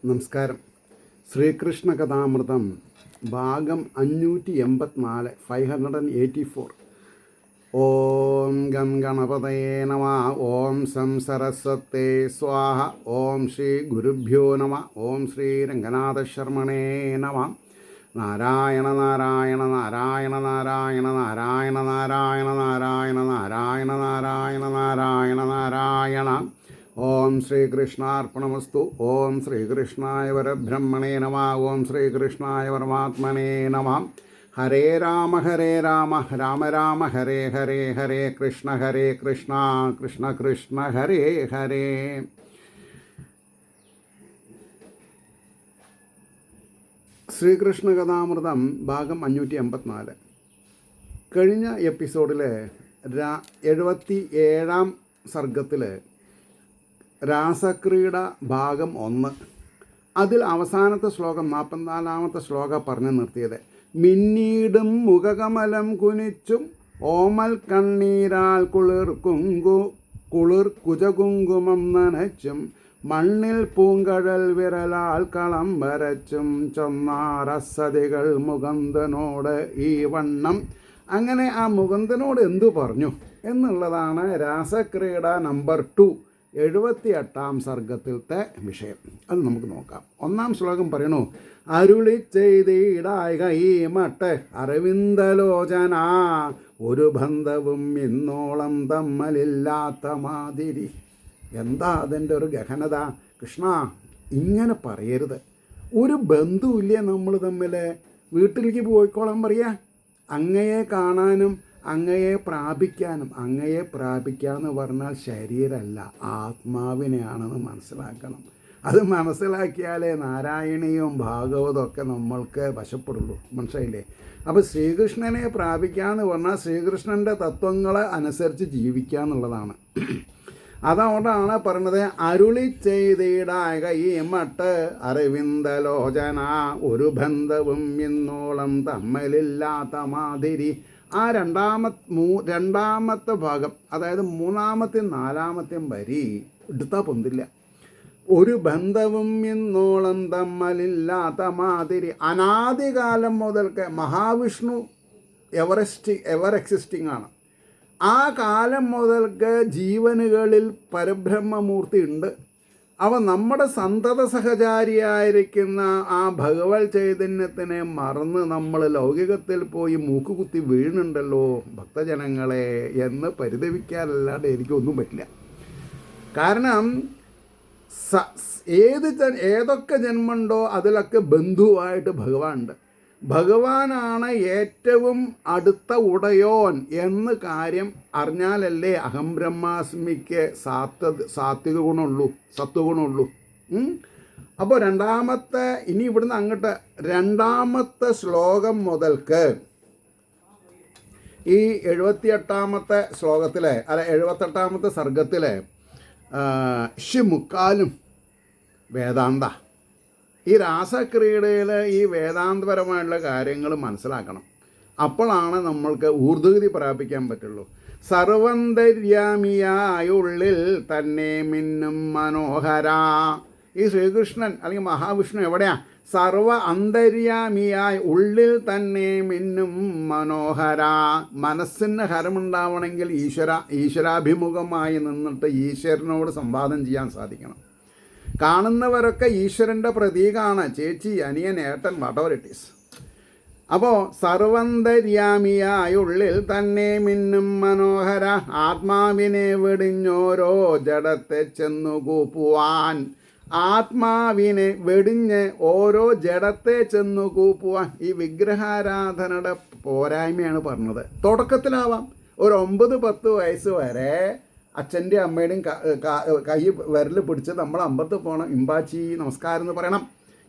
നമസ്കാരം. ശ്രീകൃഷ്ണ കഥാമൃതം ഭാഗം 584 584. ഓം ഗം ഗണപതയേ നമ. ഓം സം സരസ്വതേ സ്വാഹ. ഓം ശ്രീ ഗുരുഭ്യോ നമ. ഓം ശ്രീ രംഗനാഥശർമ്മണേ നമ. നാരായണ നാരായണ നാരായണ നാരായണ നാരായണ നാരായണ നാരായണ നാരായണ നാരായണ നാരായണ നാരായണ. ഓം ശ്രീകൃഷ്ണാർപ്പണമസ്തു. ഓം ശ്രീകൃഷ്ണായ പരബ്രഹ്മണേ നമ. ഓം ശ്രീകൃഷ്ണായ പരമാത്മനേ നമ. ഹരേ രാമ രാമ രാമ ഹരേ ഹരേ. ഹരേ കൃഷ്ണ കൃഷ്ണ കൃഷ്ണ ഹരേ ഹരേ. ശ്രീകൃഷ്ണ കഥാമൃതം ഭാഗം 584. കഴിഞ്ഞ എപ്പിസോഡിൽ 77-ാം സർഗത്തിൽ രാസക്രീഡ ഭാഗം 1, അതിൽ അവസാനത്തെ ശ്ലോകം 44-ാമത്തെ ശ്ലോകം പറഞ്ഞു നിർത്തിയത്. മിന്നീടും മുഖകമലം കുനിച്ചും ഓമൽ കണ്ണീരാൽ കുളിർ കുജകുങ്കുമം നനച്ചും മണ്ണിൽ പൂങ്കഴൽ വിരലാൽ കളം വരച്ചും ചൊന്നാരസതികൾ മുകുന്ദനോട് ഈ വണ്ണം. അങ്ങനെ ആ മുകുന്ദനോട് എന്തു പറഞ്ഞു എന്നുള്ളതാണ് രാസക്രീഡ നമ്പർ 2 78-ാം സർഗത്തിലത്തെ വിഷയം. അത് നമുക്ക് നോക്കാം. 1-ാം ശ്ലോകം പറയണു. അരുളി ചെയ്തിടായ ഈ മട്ട് അരവിന്ദലോചന, ഒരു ബന്ധവും ഇന്നോളം തമ്മലില്ലാത്ത മാതിരി. എന്താ അതിൻ്റെ ഒരു ഗഹനത? കൃഷ്ണ, ഇങ്ങനെ പറയരുത്. ഒരു ബന്ധുവില്ലേ നമ്മൾ തമ്മിൽ? വീട്ടിലേക്ക് പോയിക്കോളാൻ പറയാ. അങ്ങയെ കാണാനും അങ്ങയെ പ്രാപിക്കാനും. അങ്ങയെ പ്രാപിക്കാന്ന് പറഞ്ഞാൽ ശരീരമല്ല, ആത്മാവിനെയാണെന്ന് മനസ്സിലാക്കണം. അത് മനസ്സിലാക്കിയാലേ നാരായണീയവും ഭാഗവതവും ഒക്കെ നമ്മൾക്ക് വശപ്പെടുള്ളൂ. മനസ്സിലായില്ലേ? അപ്പോൾ ശ്രീകൃഷ്ണനെ പ്രാപിക്കാന്ന് പറഞ്ഞാൽ ശ്രീകൃഷ്ണൻ്റെ തത്വങ്ങളെ അനുസരിച്ച് ജീവിക്കുക എന്നുള്ളതാണ്. അതുകൊണ്ടാണ് പറഞ്ഞത് അരുളി ചെയ്തിടായ ഈ മട്ട് അരവിന്ദലോചന, ഒരു ബന്ധവും ഇന്നോളം തമ്മിലില്ലാത്ത മാതിരി. ആ രണ്ടാമത്തെ ഭാഗം, അതായത് 3-ാമത്തെയും 4-ാമത്തെയും വരി എടുത്താൽ പൊന്തില്ല. ഒരു ബന്ധവും ഇന്നോളം തമ്മിലില്ലാത്ത മാതിരി. അനാദികാലം മുതൽക്ക് മഹാവിഷ്ണു എവർ എക്സിസ്റ്റിംഗ് ആണ്. ആ കാലം മുതൽക്ക് ജീവനുകളിൽ പരബ്രഹ്മമൂർത്തി ഉണ്ട്. അവ നമ്മുടെ സന്തത സഹചാരിയായിരിക്കുന്ന ആ ഭഗവത് ചൈതന്യത്തിനെ മറന്ന് നമ്മൾ ലൗകികത്തിൽ പോയി മൂക്കുകുത്തി വീഴുന്നുണ്ടല്ലോ ഭക്തജനങ്ങളെ എന്ന് പരിതപിക്കാനല്ലാതെ എനിക്കൊന്നും പറ്റില്ല. കാരണം ഏതൊക്കെ ജന്മമുണ്ടോ അതിലൊക്കെ ബന്ധുവായിട്ട് ഭഗവാൻ ഉണ്ട്. ഭഗവാനാണ് ഏറ്റവും അടുത്ത ഉടയോൻ എന്ന് കാര്യം അറിഞ്ഞാലല്ലേ അഹം ബ്രഹ്മാസ്മിക്ക് സാത്വിക ഗുണമുള്ളൂ, സത്വഗുണമുള്ളൂ. അപ്പോൾ ഇനി ഇവിടുന്ന് അങ്ങോട്ട് 2-ാമത്തെ ശ്ലോകം മുതൽക്ക് ഈ 78-ാമത്തെ ശ്ലോകത്തിലെ 78-ാമത്തെ സർഗത്തിലെ മുക്കാലും വേദാന്ത. ഈ രാസക്രീഡയിൽ ഈ വേദാന്തപരമായിട്ടുള്ള കാര്യങ്ങൾ മനസ്സിലാക്കണം. അപ്പോഴാണ് നമ്മൾക്ക് ഊർധ്വഗതി പ്രാപിക്കാൻ പറ്റുള്ളൂ. സർവന്തര്യാമിയായുള്ളിൽ തന്നെ മിന്നും മനോഹര. ഈ ശ്രീകൃഷ്ണൻ അല്ലെങ്കിൽ മഹാവിഷ്ണു എവിടെയാ? സർവ അന്തര്യാമിയായി ഉള്ളിൽ തന്നെ മിന്നും മനോഹര. മനസ്സിന് ഹരമുണ്ടാവണമെങ്കിൽ ഈശ്വരാഭിമുഖമായി നിന്നിട്ട് ഈശ്വരനോട് സംവാദം ചെയ്യാൻ സാധിക്കണം. കാണുന്നവരൊക്കെ ഈശ്വരൻ്റെ പ്രതീകമാണ്. ചേച്ചി, അനിയൻ, ഏട്ടൻ, വാട്ടവർ ഇറ്റ് ഈസ്. അപ്പോൾ സർവന്തര്യാമിയായുള്ളിൽ തന്നെ മിന്നും മനോഹര, ആത്മാവിനെ വെടിഞ്ഞോരോ ജഡത്തെ ചെന്നു കൂപ്പുവാൻ. ആത്മാവിനെ വെടിഞ്ഞ് ഓരോ ജഡത്തെ ചെന്നു കൂപ്പുവാൻ. ഈ വിഗ്രഹാരാധനയുടെ പോരായ്മയാണ് പറഞ്ഞത്. തുടക്കത്തിലാവാം. ഒരു 9-10 വയസ്സ് വരെ അച്ഛൻ്റെയും അമ്മയുടെയും കൈ വിരൽ പിടിച്ച് നമ്മൾ അമ്പലത്തിൽ പോകണം. ഇമ്പാച്ചി നമസ്കാരം എന്ന് പറയണം.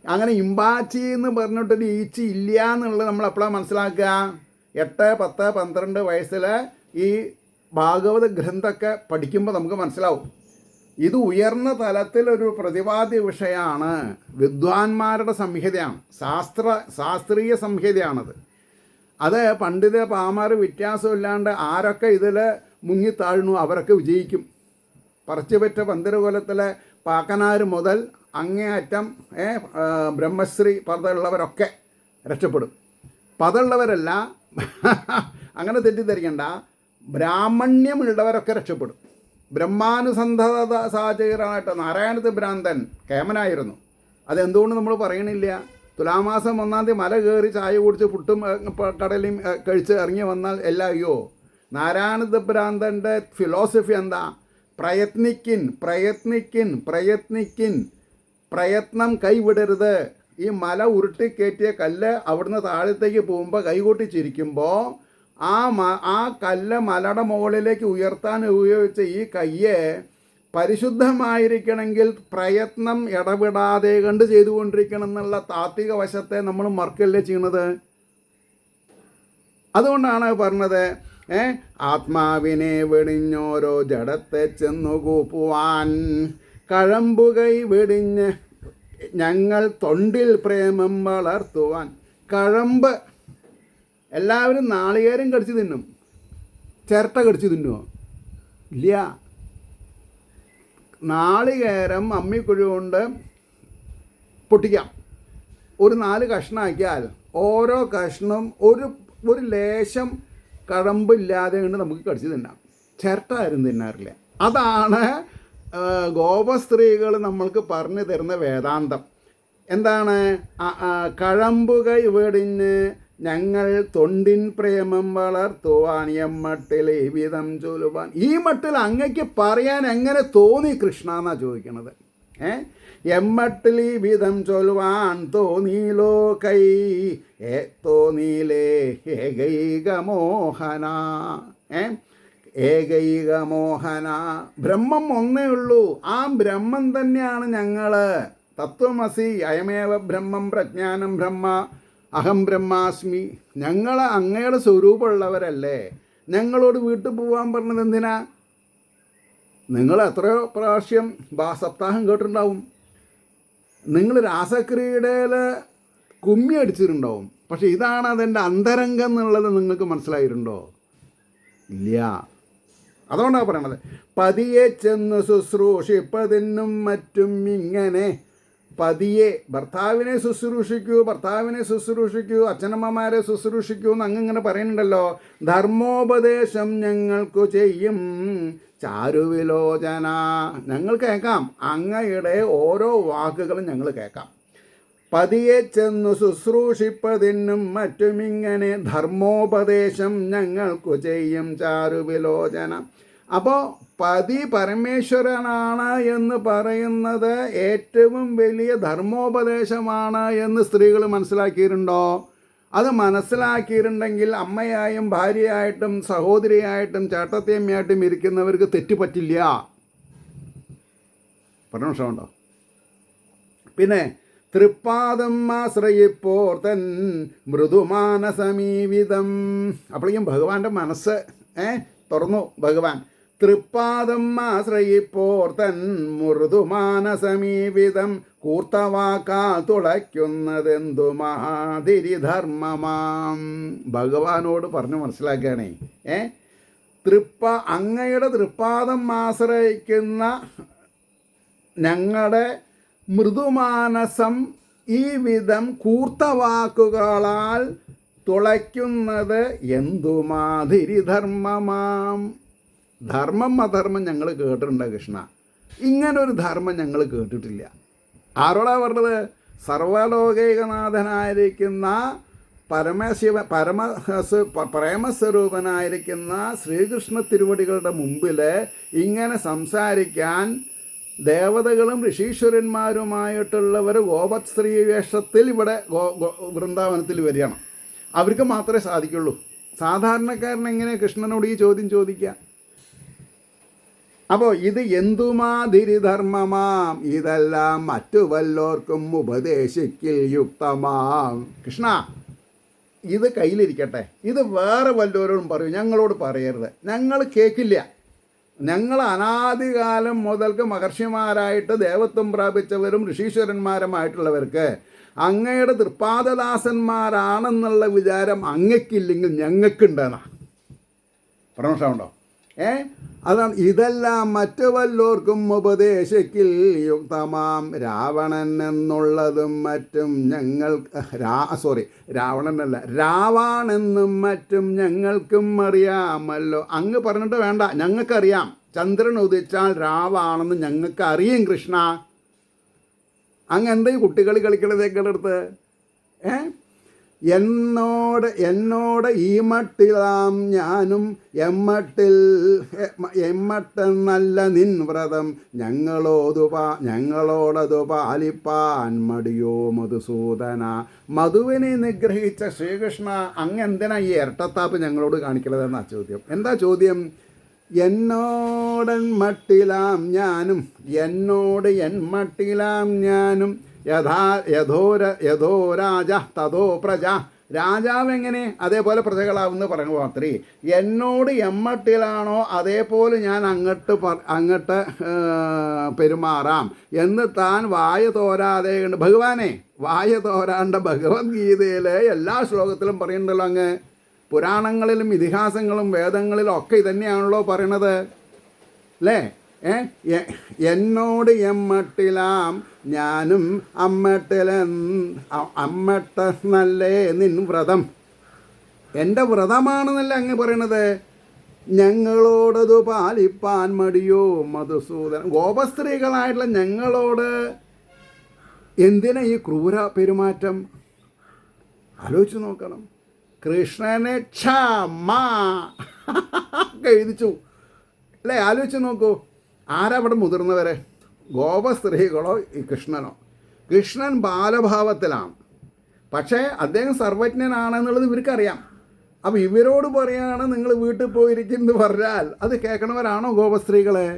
അങ്ങനെ ഇമ്പാച്ചി എന്ന് പറഞ്ഞിട്ടൊരു ഈച്ചി ഇല്ല എന്നുള്ളത് നമ്മൾ എപ്പോഴാണ് മനസ്സിലാക്കുക? 8, 10, 12 വയസ്സിൽ ഈ ഭാഗവത ഗ്രന്ഥമൊക്കെ പഠിക്കുമ്പോൾ നമുക്ക് മനസ്സിലാവും. ഇത് ഉയർന്ന തലത്തിലൊരു പ്രതിപാദ്യ വിഷയമാണ്. വിദ്വാൻമാരുടെ സംഹിതയാണ്, ശാസ്ത്രീയ സംഹിതയാണത്. അത് പണ്ഡിത പാമാർ വ്യത്യാസമില്ലാണ്ട് ആരൊക്കെ ഇതിൽ മുങ്ങിത്താഴുന്നു അവരൊക്കെ വിജയിക്കും. പറച്ചുപറ്റ പന്തരകുലത്തിലെ പാക്കനാർ മുതൽ അങ്ങേയറ്റം ബ്രഹ്മശ്രീ പദമുള്ളവരൊക്കെ രക്ഷപ്പെടും. പദമുള്ളവരല്ല, അങ്ങനെ തെറ്റിദ്ധരിക്കണ്ട, ബ്രാഹ്മണ്യമുള്ളവരൊക്കെ രക്ഷപ്പെടും. ബ്രഹ്മാനുസന്ധത സാചകരമായിട്ട് നാരായണത്ത് ഭ്രാന്തൻ കേമനായിരുന്നു. അതെന്തുകൊണ്ട് നമ്മൾ പറയണില്ല? തുലാമാസം 1-ാം തീയതി മല കയറി ചായ കുടിച്ച് പുട്ടും കടലയും കഴിച്ച് ഇറങ്ങി വന്നാൽ എല്ലാം അയ്യോ. നാരായണത്ത് ഭ്രാന്തൻ്റെ ഫിലോസഫി എന്താ? പ്രയത്നിക്കിൻ പ്രയത്നിക്കിൻ പ്രയത്നിക്കിൻ, പ്രയത്നം കൈവിടരുത്. ഈ മല ഉരുട്ടിക്കയറ്റിയ കല്ല് അവിടുന്ന് താഴത്തേക്ക് പോകുമ്പോൾ കൈകൊട്ടി ചിരിക്കുമ്പോൾ ആ കല്ല് മലയുടെ മുകളിലേക്ക് ഉയർത്താൻ ഉപയോഗിച്ച ഈ കയ്യെ പരിശുദ്ധമായിരിക്കണമെങ്കിൽ പ്രയത്നം ഇടപെടാതെ കണ്ട് ചെയ്തുകൊണ്ടിരിക്കണം എന്നുള്ള താത്വിക വശത്തെ നമ്മൾ മറക്കല്ലേ ചെയ്യുന്നത്. അതുകൊണ്ടാണ് പറഞ്ഞത്, ആത്മാവിനെ വെടിഞ്ഞോരോ ജഡത്തെ ചെന്നു കൂപ്പുവാൻ, കഴമ്പുകൈ വെടിഞ്ഞ് ഞങ്ങൾ തൊണ്ടിൽ പ്രേമം വളർത്തുവാൻ. കഴമ്പ് എല്ലാവരും നാളികേരം കടിച്ച് തിന്നും, ചിരട്ട കടിച്ച് തിന്നുമോ? ഇല്ല. നാളികേരം അമ്മിക്കുഴി കൊണ്ട് പൊട്ടിക്കാം. ഒരു 4 കഷ്ണമാക്കിയാൽ ഓരോ കഷ്ണം ഒരു ലേശം കഴമ്പില്ലാതെ കൊണ്ട് നമുക്ക് കടിച്ച് തിന്നാം. ചിരട്ട ആരും തിന്നാറില്ല. അതാണ് ഗോപസ്ത്രീകൾ നമ്മൾക്ക് പറഞ്ഞു തരുന്ന വേദാന്തം. എന്താണ്? കഴമ്പുകൈ വെടിഞ്ഞ് ഞങ്ങൾ തൊണ്ടിൻ പ്രേമം വളർത്തുവാൻ, എമ്മട്ടിൽ ഈ വിധം ചൊല്ലുവാൻ. ഈ മട്ടിൽ അങ്ങയ്ക്ക് പറയാൻ എങ്ങനെ തോന്നി കൃഷ്ണ എന്നാ ചോദിക്കണത്. എമ്മട്ടിൽ ഈ വിധം ചൊല്ലുവാൻ തോന്നീലോ കൈ തോന്നീലേ ഏകൈക മോഹന. ഏകൈക മോഹന, ബ്രഹ്മം ഒന്നേ ഉള്ളൂ. ആ ബ്രഹ്മം തന്നെയാണ് ഞങ്ങൾ. തത്വമസി അയമേവ ബ്രഹ്മം പ്രജ്ഞാനം ബ്രഹ്മ അഹം ബ്രഹ്മാസ്മി. ഞങ്ങൾ അങ്ങയുടെ സ്വരൂപമുള്ളവരല്ലേ. ഞങ്ങളോട് വീട്ടിൽ പോകാൻ പറഞ്ഞത് എന്തിനാ? നിങ്ങൾ എത്രയോ പ്രാവശ്യം സപ്താഹം കേട്ടിട്ടുണ്ടാവും. നിങ്ങൾ രാസക്രീഡയിൽ കുമ്മി അടിച്ചിട്ടുണ്ടാവും. പക്ഷെ ഇതാണ് അതിൻ്റെ അന്തരംഗം എന്നുള്ളത് നിങ്ങൾക്ക് മനസ്സിലായിട്ടുണ്ടോ? ഇല്ല. അതുകൊണ്ടാണ് പറയണത്, പതിയെ ചെന്ന് ശുശ്രൂഷിപ്പതിനും മറ്റും ഇങ്ങനെ. പതിയെ ഭർത്താവിനെ ശുശ്രൂഷിക്കൂ, അച്ഛനമ്മമാരെ ശുശ്രൂഷിക്കൂ എന്ന് അങ്ങനെ പറയുന്നുണ്ടല്ലോ. ധർമ്മോപദേശം ഞങ്ങൾക്കു ചെയ്യും ചാരുവിലോചന. ഞങ്ങൾ കേൾക്കാം, അങ്ങയുടെ ഓരോ വാക്കുകളും ഞങ്ങൾ കേൾക്കാം. പതിയെ ചെന്നു ശുശ്രൂഷിപ്പതിനും മറ്റുമിങ്ങനെ ധർമ്മോപദേശം ഞങ്ങൾക്കു ചെയ്യും ചാരുവിലോചന. അപ്പോൾ പതി പരമേശ്വരനാണ് എന്ന് പറയുന്നത് ഏറ്റവും വലിയ ധർമ്മോപദേശമാണ് എന്ന് സ്ത്രീകൾ മനസ്സിലാക്കിയിട്ടുണ്ടോ? അത് മനസ്സിലാക്കിയിട്ടുണ്ടെങ്കിൽ അമ്മയായും ഭാര്യയായിട്ടും സഹോദരിയായിട്ടും ചേട്ടത്തിയമ്മയായിട്ടും ഇരിക്കുന്നവർക്ക് തെറ്റുപറ്റില്ല. പരമേശ്വരനുണ്ടോ? പിന്നെ തൃപ്പാദം ആശ്രയിപ്പോർ തൻ മൃദുമാനസമീവിതം. അപ്പോഴേക്കും ഭഗവാന്റെ മനസ്സ് തുറന്നു ഭഗവാൻ. തൃപ്പാദം ആശ്രയിപ്പോർ തൻ മൃദുമാനസമീവിതം കൂർത്തവാക്കാൽ തുളയ്ക്കുന്നതെന്തു മഹാതിരിധർമ്മമാം. ഭഗവാനോട് പറഞ്ഞു മനസ്സിലാക്കുകയാണേ. അങ്ങയുടെ തൃപ്പാദം ആശ്രയിക്കുന്ന ഞങ്ങളുടെ മൃദുമാനസം ഈ വിധം കൂർത്തവാക്കുകളാൽ തുളയ്ക്കുന്നത് എന്തുമാതിരി ധർമ്മമാം. ധർമ്മം അധർമ്മം ഞങ്ങൾ കേട്ടിട്ടുണ്ട് കൃഷ്ണ. ഇങ്ങനൊരു ധർമ്മം ഞങ്ങൾ കേട്ടിട്ടില്ല. ആരോടാ പറഞ്ഞത്? സർവലോകൈകനാഥനായിരിക്കുന്ന പ്രേമസ്വരൂപനായിരിക്കുന്ന ശ്രീകൃഷ്ണ തിരുവടികളുടെ മുമ്പിൽ ഇങ്ങനെ സംസാരിക്കാൻ ദേവതകളും ഋഷീശ്വരന്മാരുമായിട്ടുള്ളവർ ഗോപശ്രീ വേഷത്തിൽ ഇവിടെ വൃന്ദാവനത്തിൽ വരികയാണ്. അവർക്ക് മാത്രമേ സാധിക്കുള്ളൂ. സാധാരണക്കാരൻ എങ്ങനെ കൃഷ്ണനോട് ഈ ചോദ്യം ചോദിക്കുക? അപ്പോൾ ഇത് എന്തുമാതിരി ധർമ്മമാം, ഇതെല്ലാം മറ്റു വല്ലോർക്കും ഉപദേശിക്കിൽ യുക്തമാം. കൃഷ്ണ, ഇത് കയ്യിലിരിക്കട്ടെ, ഇത് വേറെ വല്ലവരോടും പറയൂ, ഞങ്ങളോട് പറയരുത്, ഞങ്ങൾ കേൾക്കില്ല. ഞങ്ങൾ അനാദികാലം മുതൽക്ക് മഹർഷിമാരായിട്ട് ദേവത്വം പ്രാപിച്ചവരും ഋഷീശ്വരന്മാരുമായിട്ടുള്ളവർക്ക് അങ്ങയുടെ തൃപ്പാദദാസന്മാരാണെന്നുള്ള വിചാരം അങ്ങയ്ക്കില്ലെങ്കിൽ ഞങ്ങൾക്കുണ്ടെന്നാ. പരമേശ്വരനുണ്ടോ? അതാണ് ഇതെല്ലാം മറ്റു വല്ലോർക്കും ഉപദേശിക്കിൽ യുക്തമാം രാവണൻ എന്നുള്ളതും മറ്റും ഞങ്ങൾ രാവണനല്ല രാവാണെന്നും മറ്റും ഞങ്ങൾക്കും അറിയാമല്ലോ. അങ്ങ് പറഞ്ഞിട്ട് വേണ്ട, ഞങ്ങൾക്കറിയാം. ചന്ദ്രൻ ഉദിച്ചാൽ രാവാണെന്ന് ഞങ്ങൾക്ക് അറിയും കൃഷ്ണ. അങ്ങ് എന്താ ഈ കുട്ടികളി കളിക്കണതേക്കളുടെ അടുത്ത്? എന്നോട് ഈ മട്ടിലാം ഞാനും എമ്മട്ടെന്നല്ല നിൻ വ്രതം ഞങ്ങളോടതു പാലിപ്പാൻ മടിയോ മധുസൂദന. മധുവിനെ നിഗ്രഹിച്ച ശ്രീകൃഷ്ണ, അങ്ങ് എന്തിനാ ഈ ഇരട്ടത്താപ്പ് ഞങ്ങളോട് കാണിക്കണതെന്നാ ചോദ്യം. എന്താ ചോദ്യം? എന്നോടൻ മട്ടിലാം ഞാനും എൻ മട്ടിലാം ഞാനും യഥോ രാജ തഥോ പ്രജ. രാജാവ് എങ്ങനെ അതേപോലെ പ്രജകളാവുന്ന പറഞ്ഞു മാത്രേ. എന്നോട് എമ്മട്ടിലാണോ അതേപോലെ ഞാൻ അങ്ങോട്ട് പെരുമാറാം എന്ന് താൻ വായ തോരാതെ ഭഗവാനെ വായ തോരാണ്ട ഭഗവത്ഗീതയിൽ എല്ലാ ശ്ലോകത്തിലും പറയുന്നുണ്ടല്ലോ. അങ്ങ് പുരാണങ്ങളിലും ഇതിഹാസങ്ങളും വേദങ്ങളിലും ഒക്കെ ഇതന്നെയാണല്ലോ പറയണത് അല്ലേ? എന്നോട് എമ്മട്ടിലാം ഞാനും അമ്മട്ടെന്നല്ലേ നിൻ വ്രതം. എൻ്റെ വ്രതമാണെന്നല്ല അങ്ങ് പറയണത്. ഞങ്ങളോടതു പാലിപ്പാൻ മടിയോ മധുസൂദൻ. ഗോപസ്ത്രീകളായിട്ടുള്ള ഞങ്ങളോട് എന്തിനാ ഈ ക്രൂര പെരുമാറ്റം? ആലോചിച്ച് നോക്കണം. കൃഷ്ണനെ ക്ഷമ എഴുതിച്ചു അല്ലേ? ആലോചിച്ച് നോക്കൂ. ആരാ അവിടെ മുതിർന്നവരെ? ഗോപസ്ത്രീകളോ ഈ കൃഷ്ണനോ? കൃഷ്ണൻ ബാലഭാവത്തിലാണ്, പക്ഷേ അദ്ദേഹം സർവജ്ഞനാണെന്നുള്ളത് ഇവർക്കറിയാം. അപ്പോൾ ഇവരോട് പറയുകയാണ് നിങ്ങൾ വീട്ടിൽ പോയിരിക്കുന്നു പറഞ്ഞാൽ അത് കേൾക്കണവരാണോ ഗോപസ്ത്രീകളെ?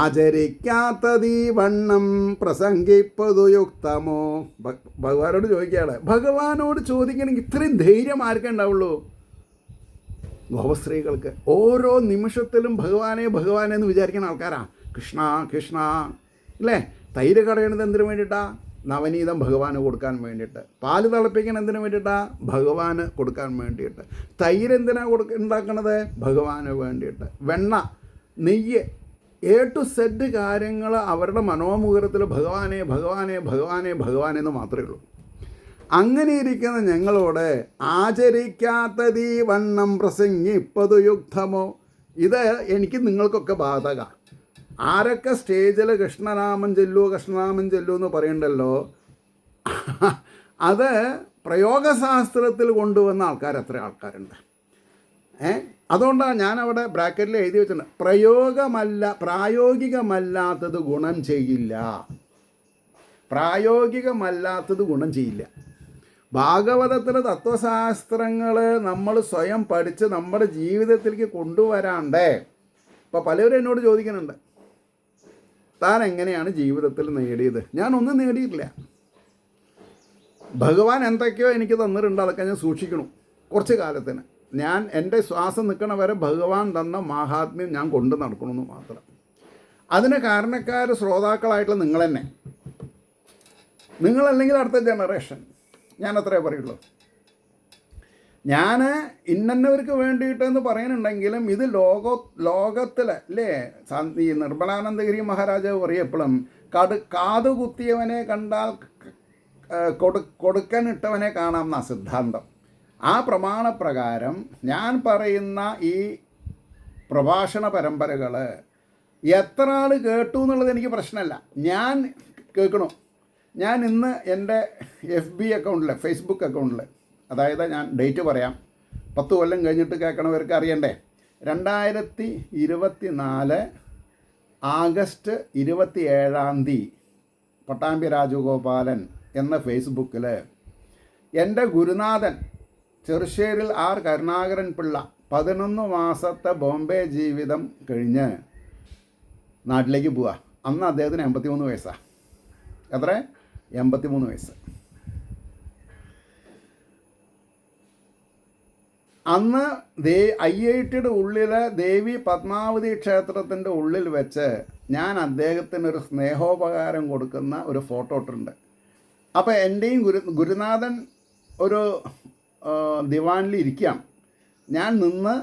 ആചരിക്കാത്തതീ വണ്ണം പ്രസംഗിപ്പതു യുക്തമോ? ഭഗവാനോട് ചോദിക്കുകയാണ്. ഭഗവാനോട് ചോദിക്കണമെങ്കിൽ ഇത്രയും ധൈര്യം ആർക്കേ ഉണ്ടാവുള്ളൂ? ഗോപസ്ത്രീകൾക്ക്. ഓരോ നിമിഷത്തിലും ഭഗവാനെ എന്ന് വിചാരിക്കുന്ന ആൾക്കാരാണ്. കൃഷ്ണ കൃഷ്ണ അല്ലേ? തൈര് കടയണത് എന്തിനു വേണ്ടിയിട്ടാണ്? നവനീതം ഭഗവാന് കൊടുക്കാൻ വേണ്ടിയിട്ട്. പാല് തിളപ്പിക്കണം എന്തിനു വേണ്ടിയിട്ടാണ്? ഭഗവാന് കൊടുക്കാൻ വേണ്ടിയിട്ട്. തൈര് എന്തിനാണ് ഉണ്ടാക്കണത്? ഭഗവാന് വേണ്ടിയിട്ട്. വെണ്ണ, നെയ്യ്, A to Z കാര്യങ്ങൾ അവരുടെ മനോമുഖരത്തിൽ ഭഗവാനെ ഭഗവാനെ ഭഗവാനെ ഭഗവാനെ എന്ന് മാത്രമേ ഉള്ളൂ. അങ്ങനെ ഇരിക്കുന്ന ഞങ്ങളോട് ആചരിക്കാത്തതീ വണ്ണം പ്രസംഗിപ്പതു യുക്തമോ? ഇത് എനിക്ക് നിങ്ങൾക്കൊക്കെ ബാധക. ആരൊക്കെ സ്റ്റേജിൽ കൃഷ്ണനാമം ചൊല്ലൂ എന്ന് പറയണ്ടല്ലോ, അത് പ്രയോഗശാസ്ത്രത്തിൽ കൊണ്ടുവന്ന ആൾക്കാർ എത്ര ആൾക്കാരുണ്ട്? അതുകൊണ്ടാണ് ഞാനവിടെ ബ്രാക്കറ്റിൽ എഴുതി വെച്ചിട്ടുണ്ട്, പ്രായോഗികമല്ലാത്തത് ഗുണം ചെയ്യില്ല. പ്രായോഗികമല്ലാത്തത് ഗുണം ചെയ്യില്ല. ഭാഗവതത്തിലെ തത്വശാസ്ത്രങ്ങൾ നമ്മൾ സ്വയം പഠിച്ച് നമ്മുടെ ജീവിതത്തിലേക്ക് കൊണ്ടുവരാണ്ടേ. ഇപ്പോൾ പലരും എന്നോട് ചോദിക്കുന്നുണ്ട്, താൻ എങ്ങനെയാണ് ജീവിതത്തിൽ നേടിയത്? ഞാനൊന്നും നേടിയിട്ടില്ല. ഭഗവാൻ എന്തൊക്കെയോ എനിക്ക് തന്നിട്ടുണ്ട്, അതൊക്കെ ഞാൻ സൂക്ഷിക്കണം കുറച്ച് കാലത്തിന്. ഞാൻ എൻ്റെ ശ്വാസം നിൽക്കണ വരെ ഭഗവാൻ തന്ന മാഹാത്മ്യം ഞാൻ കൊണ്ടു നടക്കണമെന്ന് മാത്രം. അതിന് കാരണക്കാർ ശ്രോതാക്കളായിട്ടുള്ള നിങ്ങൾ തന്നെ, നിങ്ങളല്ലെങ്കിൽ അടുത്ത ജനറേഷൻ. ഞാൻ അത്രേ പറയുള്ളൂ. ഞാൻ ഇന്നവർക്ക് വേണ്ടിയിട്ടെന്ന് പറയുന്നുണ്ടെങ്കിലും ഇത് ലോകത്തിലെ അല്ലേ, ഈ നിർമ്മലാനന്ദഗിരി മഹാരാജാവ് പറയപ്പോഴും കാത് കുത്തിയവനെ കണ്ടാൽ കൊടുക്കനിട്ടവനെ കാണാം എന്നാ സിദ്ധാന്തം. ആ പ്രമാണപ്രകാരം ഞാൻ പറയുന്ന ഈ പ്രഭാഷണ പരമ്പരകൾ എത്ര ആൾ കേട്ടു എന്നുള്ളത് എനിക്ക് പ്രശ്നമല്ല, ഞാൻ കേൾക്കണു. ഞാൻ ഇന്ന് എൻ്റെ FB അക്കൗണ്ടിൽ, ഫേസ്ബുക്ക് അക്കൗണ്ടിൽ, അതായത് ഞാൻ ഡേറ്റ് പറയാം, 10 കൊല്ലം കഴിഞ്ഞിട്ട് കേൾക്കണവർക്ക് അറിയണ്ടേ, 2024 ആഗസ്റ്റ് 27 പട്ടാമ്പി രാജഗോപാലൻ എന്ന ഫേസ്ബുക്കിൽ എൻ്റെ ഗുരുനാഥൻ ചെറുശ്ശേരിൽ R കരുണാകരൻ പിള്ള 11 മാസത്തെ ബോംബെ ജീവിതം കഴിഞ്ഞ് നാട്ടിലേക്ക് പോവുക. അന്ന് അദ്ദേഹത്തിന് 83 വയസ്സാണ്. എത്ര? 83 വയസ്സ്. അന്ന് IITയുടെ ഉള്ളിലെ ദേവി പത്മാവതി ക്ഷേത്രത്തിൻ്റെ ഉള്ളിൽ വെച്ച് ഞാൻ അദ്ദേഹത്തിനൊരു സ്നേഹോപകാരം കൊടുക്കുന്ന ഒരു ഫോട്ടോ ഇട്ടിട്ടുണ്ട്. അപ്പോൾ എൻ്റെയും ഗുരുനാഥൻ ഒരു ദിവാനിൽ ഇരിക്കുകയാണ്. ഞാൻ നിന്ന്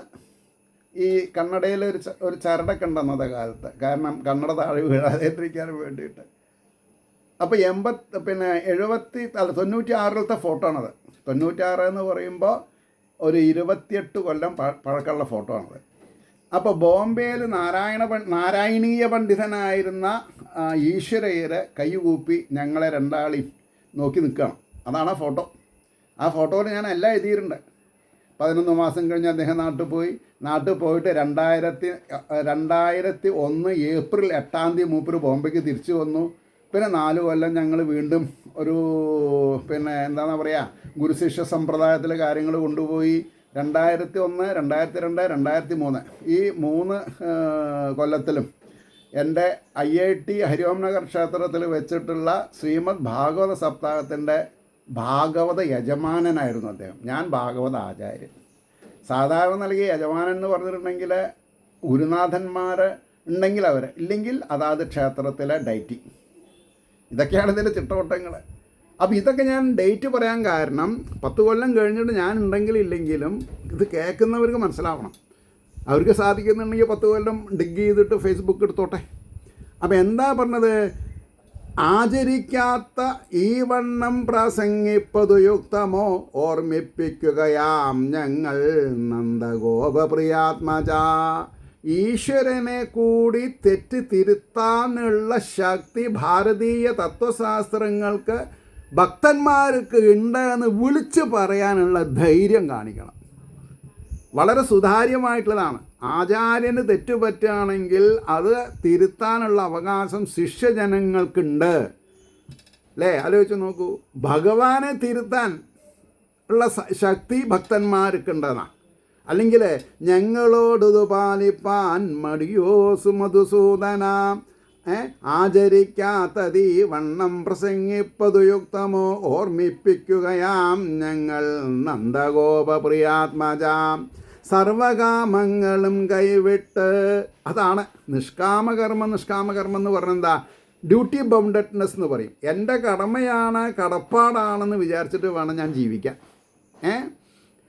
ഈ കണ്ണടയിൽ ഒരു ചരടൊക്കെ ഉണ്ട് അന്നത്തെ കാലത്ത്, കാരണം കണ്ണട താഴെ വീഴാതിരിക്കാൻ വേണ്ടിയിട്ട്. അപ്പോൾ 96-ത്തെ ഫോട്ടോ ആണത്. 96 എന്ന് പറയുമ്പോൾ ഒരു 28 കൊല്ലം പഴക്കമുള്ള ഫോട്ടോ ആണത്. അപ്പോൾ ബോംബെയിൽ നാരായണീയ പണ്ഡിതനായിരുന്ന ഈശ്വരയ്യരെ കൈകൂപ്പി ഞങ്ങളെ രണ്ടാളെയും നോക്കി നിൽക്കണം. അതാണ് ആ ഫോട്ടോ. ആ ഫോട്ടോയിൽ ഞാൻ എല്ലാം എഴുതിയിട്ടുണ്ട്. 11 മാസം കഴിഞ്ഞ് അദ്ദേഹം നാട്ടിൽ പോയിട്ട് 2001 ഏപ്രിൽ 8 മൂപ്പര് ബോംബെക്ക് തിരിച്ചു വന്നു. പിന്നെ 4 കൊല്ലം ഞങ്ങൾ വീണ്ടും ഒരു എന്താണെന്ന് പറയുക, ഗുരുശിഷ്യ സമ്പ്രദായത്തിലെ കാര്യങ്ങൾ കൊണ്ടുപോയി. 2001, 2002, 2003 ഈ 3 കൊല്ലത്തിലും എൻ്റെ IIT ഹരിഓം നഗർ ക്ഷേത്രത്തിൽ വെച്ചിട്ടുള്ള ശ്രീമദ് ഭാഗവത സപ്താഹത്തിൻ്റെ ഭാഗവത യജമാനനായിരുന്നു അദ്ദേഹം. ഞാൻ ഭാഗവത ആചാര്യൻ. സാധാരണ നൽകിയ യജമാനൻ എന്ന് പറഞ്ഞിട്ടുണ്ടെങ്കിൽ ഗുരുനാഥന്മാർ ഉണ്ടെങ്കിൽ അവർ, ഇല്ലെങ്കിൽ അതാത് ക്ഷേത്രത്തിലെ ഡൈറ്റി. ഇതൊക്കെയാണ് ഇതിൻ്റെ ചിട്ടവട്ടങ്ങൾ. അപ്പോൾ ഇതൊക്കെ ഞാൻ ഡേറ്റ് പറയാൻ കാരണം 10 കൊല്ലം കഴിഞ്ഞിട്ട് ഞാൻ ഉണ്ടെങ്കിലും ഇല്ലെങ്കിലും ഇത് കേൾക്കുന്നവർക്ക് മനസ്സിലാവണം. അവർക്ക് സാധിക്കുന്നുണ്ടെങ്കിൽ 10 കൊല്ലം ഡിഗ് ചെയ്തിട്ട് ഫേസ്ബുക്ക് എടുത്തോട്ടെ. അപ്പോൾ എന്താ പറഞ്ഞത്? ആചരിക്കാത്ത ഈ വണ്ണം പ്രസംഗിപ്പതു യുക്തമോ ഓർമ്മിപ്പിക്കുകയാം ഞങ്ങൾ നന്ദഗോപപ്രിയാത്മജ. ഈശ്വരനെ കൂടി തെറ്റ് തിരുത്താനുള്ള ശക്തി ഭാരതീയ തത്വശാസ്ത്രങ്ങൾക്ക് ഭക്തന്മാർക്ക് ഉണ്ടെന്ന് വിളിച്ച് പറയാനുള്ള ധൈര്യം കാണിക്കണം. വളരെ സുതാര്യമായിട്ടുള്ളതാണ്. ആചാര്യന് തെറ്റുപറ്റുകയാണെങ്കിൽ അത് തിരുത്താനുള്ള അവകാശം ശിഷ്യജനങ്ങൾക്കുണ്ട്. അല്ലേ? ആലോചിച്ച് നോക്കൂ. ഭഗവാനെ തിരുത്താൻ ഉള്ള ശക്തി ഭക്തന്മാർക്കുണ്ടെന്നാണ്. അല്ലെങ്കിൽ ഞങ്ങളോടത് പാലിപ്പാൻ മടിയോ സുമധുസൂദന, ആചരിക്കാത്തതീ വണ്ണം പ്രസംഗിപ്പതു യുക്തമോ ഓർമ്മിപ്പിക്കുകയാം ഞങ്ങൾ നന്ദഗോപപ്രിയാത്മജ. സർവകാമങ്ങളും കൈവിട്ട്, അതാണ് നിഷ്കാമകർമ്മം. നിഷ്കാമകർമ്മം എന്ന് പറഞ്ഞാൽ എന്താ? ഡ്യൂട്ടി ബൗണ്ടഡ്നെസ് എന്ന് പറയും. എൻ്റെ കടമയാണ്, കടപ്പാടാണെന്ന് വിചാരിച്ചിട്ട് വേണം ഞാൻ ജീവിക്കാൻ.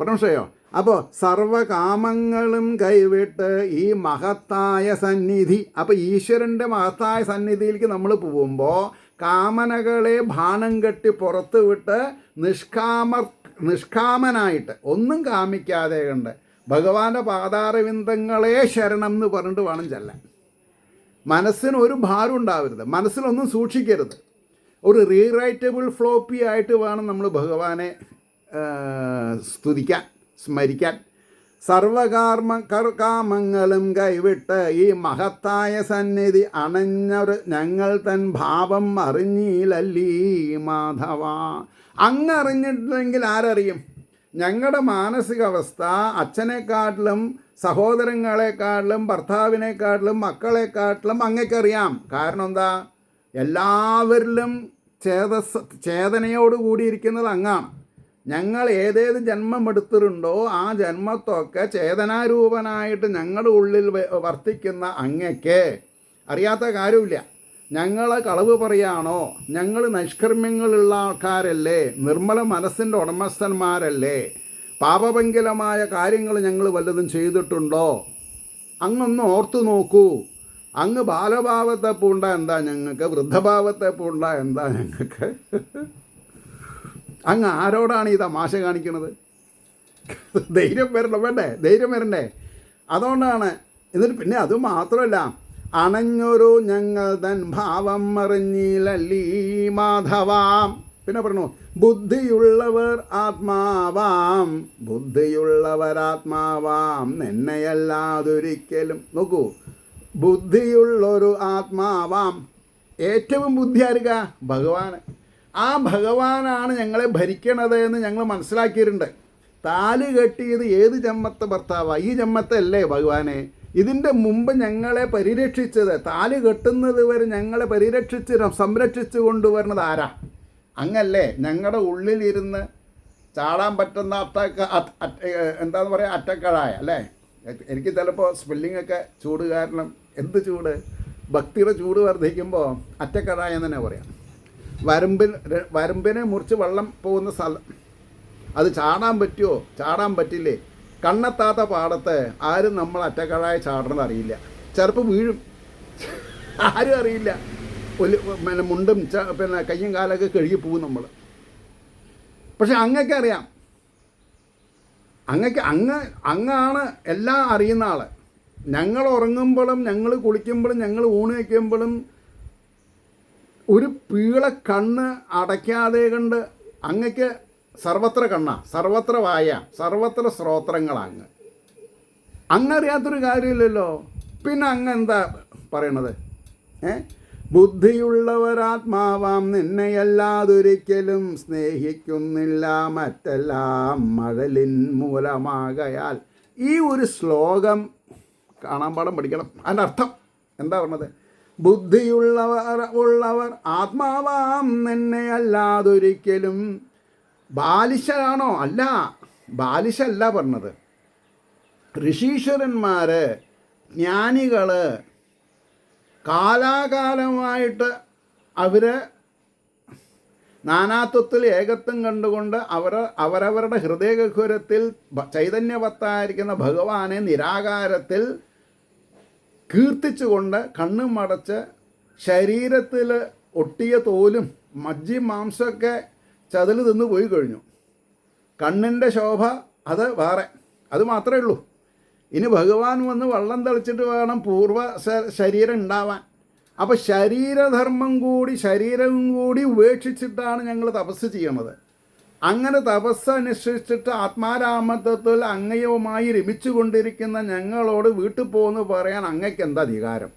മനസ്സിലായോ? അപ്പോൾ സർവകാമങ്ങളും കൈവിട്ട് ഈ മഹത്തായ സന്നിധി, അപ്പോൾ ഈശ്വരൻ്റെ മഹത്തായ സന്നിധിയിലേക്ക് നമ്മൾ പോകുമ്പോൾ കാമനകളെ ബാണം കെട്ടി പുറത്ത് വിട്ട് നിഷ്കാമനായിട്ട് ഒന്നും കാമിക്കാതെ കണ്ട് ഭഗവാന്റെ പാതാരവിന്ദങ്ങളെ ശരണം എന്ന് പറഞ്ഞിട്ട് വേണം ചെല്ലാൻ. മനസ്സിന് ഒരു ഭാരം ഉണ്ടാവരുത്, മനസ്സിലൊന്നും സൂക്ഷിക്കരുത്. ഒരു റീറൈറ്റബിൾ ഫ്ലോപ്പി ആയിട്ട് വേണം നമ്മൾ ഭഗവാനെ സ്തുതിക്കാൻ, സ്മരിക്കാൻ. കാമങ്ങളും കൈവിട്ട് ഈ മഹത്തായ സന്നിധി അണഞ്ഞൊരു ഞങ്ങൾ തൻ ഭാവം അറിഞ്ഞില്ലല്ലീ മാധവ. അങ്ങറിഞ്ഞിട്ടില്ലെങ്കിൽ ആരറിയും? ഞങ്ങളുടെ മാനസികാവസ്ഥ അച്ഛനെക്കാട്ടിലും സഹോദരങ്ങളെക്കാട്ടിലും ഭർത്താവിനെക്കാട്ടിലും മക്കളെക്കാട്ടിലും അങ്ങക്കറിയാം. കാരണം എന്താ? എല്ലാവരിലും ചേതനയോട് കൂടിയിരിക്കുന്നത് അങ്ങാണ്. ഞങ്ങൾ ഏതേത് ജന്മം എടുത്തിട്ടുണ്ടോ ആ ജന്മത്തൊക്കെ ചേതനാരൂപനായിട്ട് ഞങ്ങളുടെ ഉള്ളിൽ വർത്തിക്കുന്ന അങ്ങയ്ക്ക് അറിയാത്ത കാര്യമില്ല. ഞങ്ങൾ കളവ് പറയാണോ? ഞങ്ങൾ നൈഷ്കർമ്മ്യങ്ങളുള്ള ആൾക്കാരല്ലേ? നിർമ്മല മനസ്സിൻ്റെ ഉടമസ്ഥന്മാരല്ലേ? പാപഭംഗിലമായ കാര്യങ്ങൾ ഞങ്ങൾ വല്ലതും ചെയ്തിട്ടുണ്ടോ? അങ്ങൊന്ന് ഓർത്തു നോക്കൂ. അങ്ങ് ബാലഭാവത്തെ പൂണ്ട എന്താ ഞങ്ങൾക്ക്? വൃദ്ധഭാവത്തെ പൂണ്ട എന്താ ഞങ്ങൾക്ക്? അങ്ങ് ആരോടാണ് ഈ തമാശ കാണിക്കുന്നത്? ധൈര്യം വരണം, വേണ്ടേ? ധൈര്യം വരണ്ടേ? അതുകൊണ്ടാണ്. എന്നിട്ട് പിന്നെ അത് മാത്രമല്ല, അണഞ്ഞൊരു ഞങ്ങൾ തൻ ഭാവം അറിഞ്ഞില്ലല്ലീ മാധവാം. പിന്നെ പറഞ്ഞു ബുദ്ധിയുള്ളവർ ആത്മാവാം, ബുദ്ധിയുള്ളവർ ആത്മാവാം എന്നെയല്ലാതൊരിക്കലും. നോക്കൂ, ബുദ്ധിയുള്ളൊരു ആത്മാവാം. ഏറ്റവും ബുദ്ധി ആരുക? ഭഗവാൻ. ആ ഭഗവാനാണ് ഞങ്ങളെ ഭരിക്കണത് എന്ന് ഞങ്ങൾ മനസ്സിലാക്കിയിട്ടുണ്ട്. താലി കെട്ടിയത് ഏത് ജന്മത്തെ ഭർത്താവാ? ഈ ജന്മത്തെ അല്ലേ ഭഗവാനെ? ഇതിൻ്റെ മുമ്പ് ഞങ്ങളെ പരിരക്ഷിച്ചത്, താലി കെട്ടുന്നത് വരെ ഞങ്ങളെ പരിരക്ഷിച്ച് സംരക്ഷിച്ചു കൊണ്ടുവരുന്നത് ആരാ? അങ്ങല്ലേ? ഞങ്ങളുടെ ഉള്ളിലിരുന്ന് ചാടാൻ പറ്റുന്ന എന്താന്ന് പറയുക, അറ്റക്കഴായ അല്ലേ? എനിക്ക് ചിലപ്പോൾ സ്പെല്ലിങ്ങൊക്കെ ചൂട് കാരണം, എന്ത് ചൂട്? ഭക്തിയുടെ ചൂട് വർദ്ധിക്കുമ്പോൾ അറ്റക്കഴായ എന്ന് തന്നെ പറയാം. വരമ്പിനെ മുറിച്ച് വെള്ളം പോകുന്ന സ്ഥലം, അത് ചാടാൻ പറ്റുമോ? ചാടാൻ പറ്റില്ലേ? കണ്ണെത്താത്ത പാടത്ത് ആരും നമ്മൾ അറ്റക്കാഴായി ചാടണമെന്ന് അറിയില്ല. ചിലപ്പോൾ വീഴും, ആരും അറിയില്ല. പിന്നെ മുണ്ടും പിന്നെ കയ്യും കാലൊക്കെ കഴുകി പോകും നമ്മൾ. പക്ഷെ അങ്ങക്ക് അറിയാം, അങ്ങാണ് എല്ലാം അറിയുന്ന ആൾ. ഞങ്ങൾ ഉറങ്ങുമ്പോഴും ഞങ്ങൾ കുളിക്കുമ്പോഴും ഞങ്ങൾ ഊണ് വയ്ക്കുമ്പോഴും ഒരു പീള കണ്ണ് അടയ്ക്കാതെ കണ്ട് അങ്ങക്ക് സർവത്ര കണ്ണ, സർവത്ര വായ, സർവത്ര ശ്രോത്രങ്ങളങ്ങ്. അങ്ങറിയാത്തൊരു കാര്യമില്ലല്ലോ. പിന്നെ അങ്ങ് എന്താ പറയണത്? ബുദ്ധിയുള്ളവരാത്മാവാം നിന്നെയല്ലാതൊരിക്കലും സ്നേഹിക്കുന്നില്ല മറ്റെല്ലാം മഴലിൻ മൂലമാകയാൽ. ഈ ഒരു ശ്ലോകം കാണാൻ പാഠം പഠിക്കണം. അതിൻ്റെ അർത്ഥം എന്താ പറഞ്ഞത്? ബുദ്ധിയുള്ളവർ ആത്മാവാം നിന്നെയല്ലാതൊരിക്കലും. ബാലിശനാണോ? അല്ല, ബാലിശല്ല പറഞ്ഞത്. ഋഷീശ്വരന്മാർ, ജ്ഞാനികൾ കാലാകാലമായിട്ട് അവർ നാനാത്വത്തിൽ ഏകത്വം കണ്ടുകൊണ്ട് അവരവരുടെ ഹൃദയഗഹ്വരത്തിൽ ചൈതന്യവത്തായിരിക്കുന്ന ഭഗവാനെ നിരാകാരത്തിൽ കീർത്തിച്ചുകൊണ്ട് കണ്ണും അടച്ച് ശരീരത്തിൽ ഒട്ടിയ തോലും മജ്ജി മാംസമൊക്കെ ചതിൽ തിന്ന് പോയി കഴിഞ്ഞു. കണ്ണിൻ്റെ ശോഭ അത് വേറെ, അത് മാത്രമേ ഉള്ളൂ. ഇനി ഭഗവാൻ വന്ന് വള്ളം തെളിച്ചിട്ട് വേണം പൂർവ്വ ശരീരം ഉണ്ടാവാൻ. അപ്പോൾ ശരീരധർമ്മം കൂടി ശരീരവും കൂടി ഉപേക്ഷിച്ചിട്ടാണ് ഞങ്ങൾ തപസ് ചെയ്യണത്. അങ്ങനെ തപസ് അനുഷ്ഠിച്ചിട്ട് ആത്മാരാമത്വത്തിൽ അങ്ങയുമായി രമിച്ചു കൊണ്ടിരിക്കുന്ന ഞങ്ങളോട് വീട്ടിൽ പോകുന്നു പറയാൻ അങ്ങയ്ക്ക് എന്താ അധികാരം?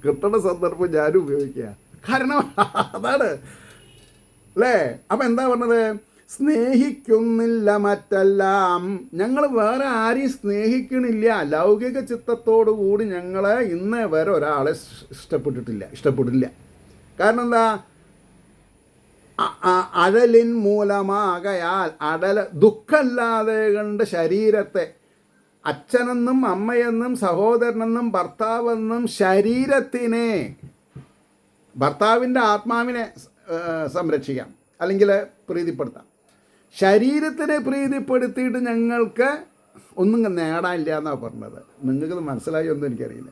കിട്ടുന്ന സന്ദർഭം ഞാനും ഉപയോഗിക്കുക. കാരണം അതാണ് അല്ലേ? അപ്പം എന്താ പറഞ്ഞത്? സ്നേഹിക്കുന്നില്ല മറ്റെല്ലാം. ഞങ്ങൾ വേറെ ആരെയും സ്നേഹിക്കണില്ല. ലൗകിക ചിത്തത്തോടു കൂടി ഞങ്ങൾ ഇന്നേ വരെ ഒരാളെ ഇഷ്ടപ്പെട്ടിട്ടില്ല. കാരണം എന്താ? അഴലിൻ മൂലമാകയാൽ. ദുഃഖമില്ലാതെ കണ്ട് ശരീരത്തെ, അച്ഛനെന്നും അമ്മയെന്നും സഹോദരനെന്നും ഭർത്താവെന്നും ശരീരത്തിനെ, ഭർത്താവിൻ്റെ ആത്മാവിനെ സംരക്ഷിക്കാം, അല്ലെങ്കിൽ പ്രീതിപ്പെടുത്താം. ശരീരത്തിനെ പ്രീതിപ്പെടുത്തിയിട്ട് ഞങ്ങൾക്ക് ഒന്നും നേടാനില്ല എന്നാണ് പറഞ്ഞത്. നിങ്ങൾക്കത് മനസ്സിലായോ ഒന്നും എനിക്കറിയില്ല.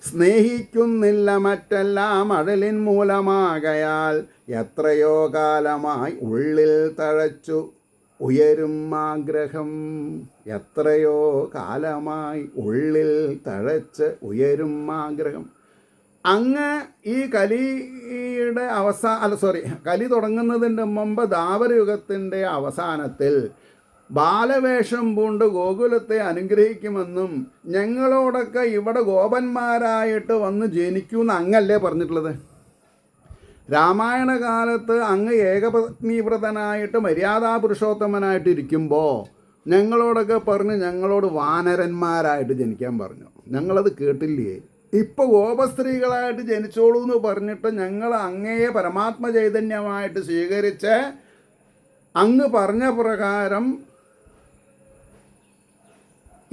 സ്നേഹിക്കുന്നില്ല മറ്റെല്ലാം അഴലിൻ മൂലമാകയാൽ എത്രയോ കാലമായി ഉള്ളിൽ തഴച്ചു ഉയരും ആഗ്രഹം. എത്രയോ കാലമായി ഉള്ളിൽ തഴച്ച് ഉയരും ആഗ്രഹം. അങ്ങ് ഈ കലിയുടെ കലി തുടങ്ങുന്നതിൻ്റെ മുമ്പ് ദ്വാപരയുഗത്തിൻ്റെ അവസാനത്തിൽ ബാലവേഷം പൂണ്ട് ഗോകുലത്തെ അനുഗ്രഹിക്കുമെന്നും ഞങ്ങളോടൊക്കെ ഇവിടെ ഗോപന്മാരായിട്ട് വന്ന് ജനിക്കുമെന്ന് അങ്ങല്ലേ പറഞ്ഞിട്ടുള്ളത്. രാമായണ കാലത്ത് അങ്ങ് ഏകപത്നീവ്രതനായിട്ട് മര്യാദാ പുരുഷോത്തമനായിട്ട് ഇരിക്കുമ്പോൾ ഞങ്ങളോടൊക്കെ പറഞ്ഞ് ഞങ്ങളോട് വാനരന്മാരായിട്ട് ജനിക്കാൻ പറഞ്ഞു. ഞങ്ങളത് കേട്ടില്ലേ? ഇപ്പോൾ ഗോപസ്ത്രീകളായിട്ട് ജനിച്ചോളൂ എന്ന് പറഞ്ഞിട്ട് ഞങ്ങൾ അങ്ങയെ പരമാത്മ ചൈതന്യമായിട്ട് സ്വീകരിച്ച് അങ്ങ് പറഞ്ഞ പ്രകാരം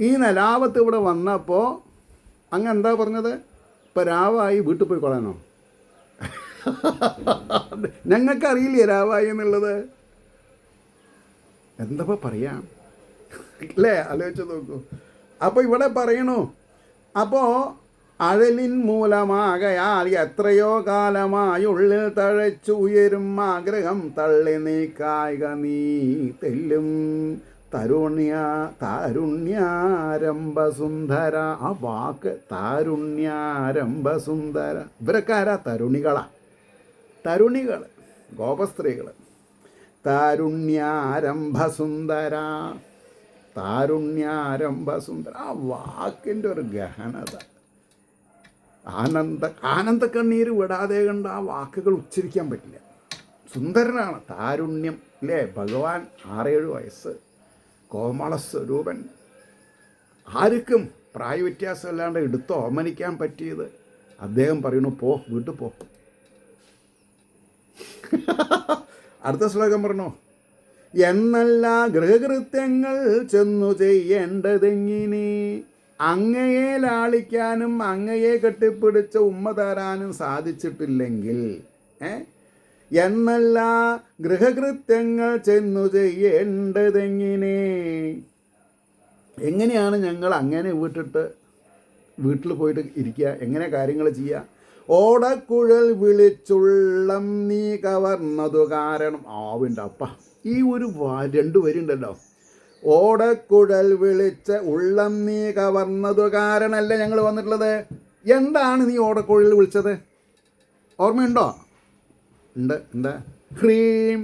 ഈ നിലാവത്ത് ഇവിടെ വന്നപ്പോൾ അങ്ങ് എന്താ പറഞ്ഞത്? ഇപ്പം രാവായി വീട്ടിൽ പോയി കൊള്ളാനോ? ഞങ്ങൾക്കറിയില്ലേ രാവായി എന്നുള്ളത്? എന്താ പറയാം അല്ലേ? ആലോചിച്ച് നോക്കൂ. അപ്പോൾ ഇവിടെ പറയണു, അപ്പോൾ അഴലിൻ മൂലമാകയാൽ എത്രയോ കാലമായി ഉള്ളിൽ തഴച്ചു ഉയരും ആഗ്രഹം തള്ളി നീക്കായിക നീ തെല്ലും താരുണ്യാരംഭസുന്ദര. ആ വാക്ക് താരുണ്യാരംഭസുന്ദര. ഇവരൊക്കെ ആരാ? തരുണികൾ, ഗോപസ്ത്രീകൾ. താരുണ്യാരംഭസുന്ദര, താരുണ്യാരംഭസുന്ദര. ആ വാക്കിൻ്റെ ഒരു ഗഹനത, ആനന്ദക്കണ്ണീര് വിടാതെ കണ്ട് ആ വാക്കുകൾ ഉച്ചരിക്കാൻ പറ്റില്ല. സുന്ദരനാണ്. താരുണ്യം അല്ലേ? ഭഗവാൻ 6-7 വയസ്സ്, കോമള സ്വരൂപൻ, ആർക്കും പ്രായവ്യത്യാസം അല്ലാണ്ട് എടുത്ത് ഓമനിക്കാൻ പറ്റിയത്. അദ്ദേഹം പറയണു, പോ, വീട്ടിൽ പോ. അടുത്ത ശ്ലോകം പറഞ്ഞു, എന്നല്ല ഗൃഹകൃത്യങ്ങൾ ചെന്നു ചെയ്യേണ്ടതെങ്ങിനി. അങ്ങയെ ലാളിക്കാനും അങ്ങയെ കെട്ടിപ്പിടിച്ച് ഉമ്മ തരാനും സാധിച്ചിട്ടില്ലെങ്കിൽ എന്നല്ല ഗൃഹകൃത്യങ്ങൾ ചെന്നു ചെയ്യേണ്ടതെങ്ങനെ. എങ്ങനെയാണ് ഞങ്ങൾ അങ്ങനെ വീട്ടിൽ പോയിട്ട് ഇരിക്കുക? എങ്ങനെ കാര്യങ്ങൾ ചെയ്യുക? ഓടക്കുഴൽ വിളിച്ചുള്ളം നീ കവർന്നതു കാരണം. ആവിണ്ട അപ്പ ഈ ഒരു 2 വരിണ്ടല്ലോ. ഓടക്കുഴൽ വിളിച്ച് ഉള്ളം നീ കവർന്നതു കാരണമല്ലേ ഞങ്ങൾ വന്നിട്ടുള്ളത്. എന്താണ് നീ ഓടക്കുഴൽ വിളിച്ചത്? ഓർമ്മയുണ്ടോ? ഉണ്ട്. എന്താ? ഹ്രീം.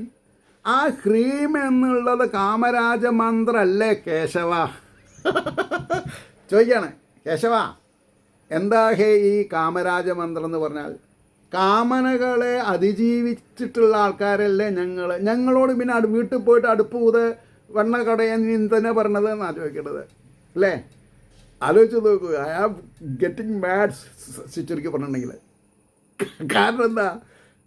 ആ ഹ്രീം എന്നുള്ളത് കാമരാജ മന്ത്രല്ലേ കേശവ? ചോദിക്കാണ്, കേശവ എന്താ ഈ കാമരാജ മന്ത്രം എന്ന് പറഞ്ഞാൽ? കാമനകളെ അതിജീവിച്ചിട്ടുള്ള ആൾക്കാരല്ലേ ഞങ്ങളോട് പിന്നെ വീട്ടിൽ പോയിട്ട് അടുപ്പ് വെണ്ണ കടയെന്ന് തന്നെ പറഞ്ഞത് എന്നാണ് ചോദിക്കേണ്ടത് അല്ലേ? ആലോചിച്ച് നോക്കൂ. ഐ ആം ഗെറ്റിംഗ് മാഡ് ചുരുക്കി പറഞ്ഞിട്ടുണ്ടെങ്കിൽ. കാരണം എന്താ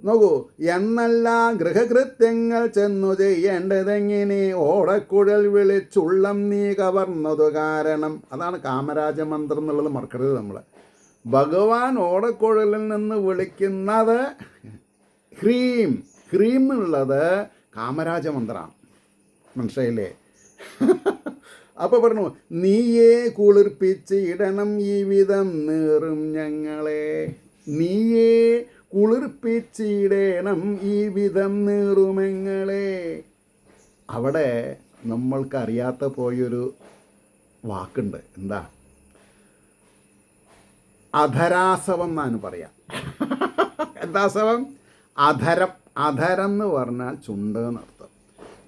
നോക്കൂ. എന്നല്ല ഗൃഹകൃത്യങ്ങൾ ചെന്നു ചെയ്യേണ്ടതെങ്ങനെ ഓടക്കുഴൽ വിളിച്ചുള്ളം നീ കവർന്നതു കാരണം. അതാണ് കാമരാജ മന്ത്രം എന്നുള്ളത് മറക്കരുത് നമ്മൾ. ഭഗവാൻ ഓടക്കുഴലിൽ നിന്ന് വിളിക്കുന്നത് ഹ്രീം. ഹ്രീം എന്നുള്ളത് കാമരാജ മന്ത്രമാണ്. മനസ്സിലായില്ലേ? അപ്പോൾ പറഞ്ഞു, നീയേ കുളിർപ്പിച്ച് ഇടണം ഈ വിധം നീറും ഞങ്ങളെ. നീയേ കുളിർപ്പിച്ചിടണം ഈ വിധം നീറുമെങ്ങളെ. അവിടെ നമ്മൾക്കറിയാത്ത പോയൊരു വാക്കുണ്ട്. എന്താ? അധരാസവം എന്നാണ് പറയാം. എന്താസവം? അധരം. അധരം എന്ന് പറഞ്ഞാൽ ചുണ്ട് എന്നർത്ഥം.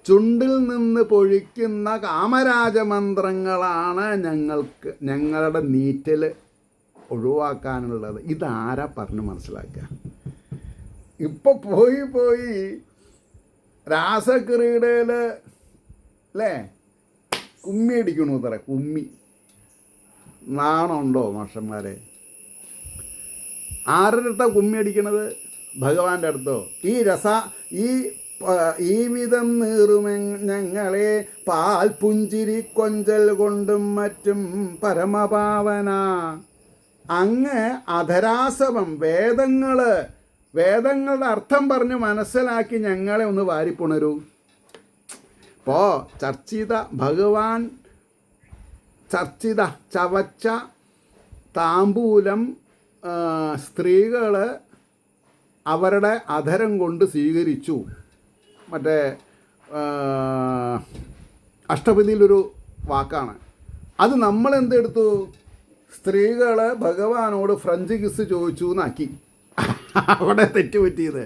ചുണ്ടിൽ നിന്ന് പൊഴിക്കുന്ന കാമരാജമന്ത്രങ്ങളാണ് ഞങ്ങളുടെ നീറ്റൽ ഒഴിവാക്കാനുള്ളത്. ഇതാരാ പറഞ്ഞ് മനസ്സിലാക്കുക? ഇപ്പോൾ പോയി രാസക്രീഡയിൽ അല്ലേ കുമ്മി അടിക്കണു തറ. കുമ്മി നാണമുണ്ടോ മാഷന്മാരെ? ആരുടെ അടുത്താണ് കുമ്മി അടിക്കണത്? ഭഗവാന്റെ അടുത്തോ? ഈ വിധം നീറുമെ ഞങ്ങളെ പാൽ പുഞ്ചിരി കൊഞ്ചൽ കൊണ്ടും മറ്റും പരമപാവന. അങ്ങ് അധരാസവം വേദങ്ങളുടെ അർത്ഥം പറഞ്ഞ് മനസ്സിലാക്കി ഞങ്ങളെ ഒന്ന് വാരിപ്പുണരൂ. ഇപ്പോൾ ഭഗവാൻ ചവച്ച താമ്പൂലം സ്ത്രീകൾ അവരുടെ അധരം കൊണ്ട് സ്വീകരിച്ചു. മറ്റേ അഷ്ടപതിയിലൊരു വാക്കാണ് അത്. നമ്മളെന്തെടുത്തു? സ്ത്രീകൾ ഭഗവാനോട് ഫ്രഞ്ച് കിസ് ചോദിച്ചു എന്നാക്കി. അവിടെ തെറ്റുപറ്റിയത്.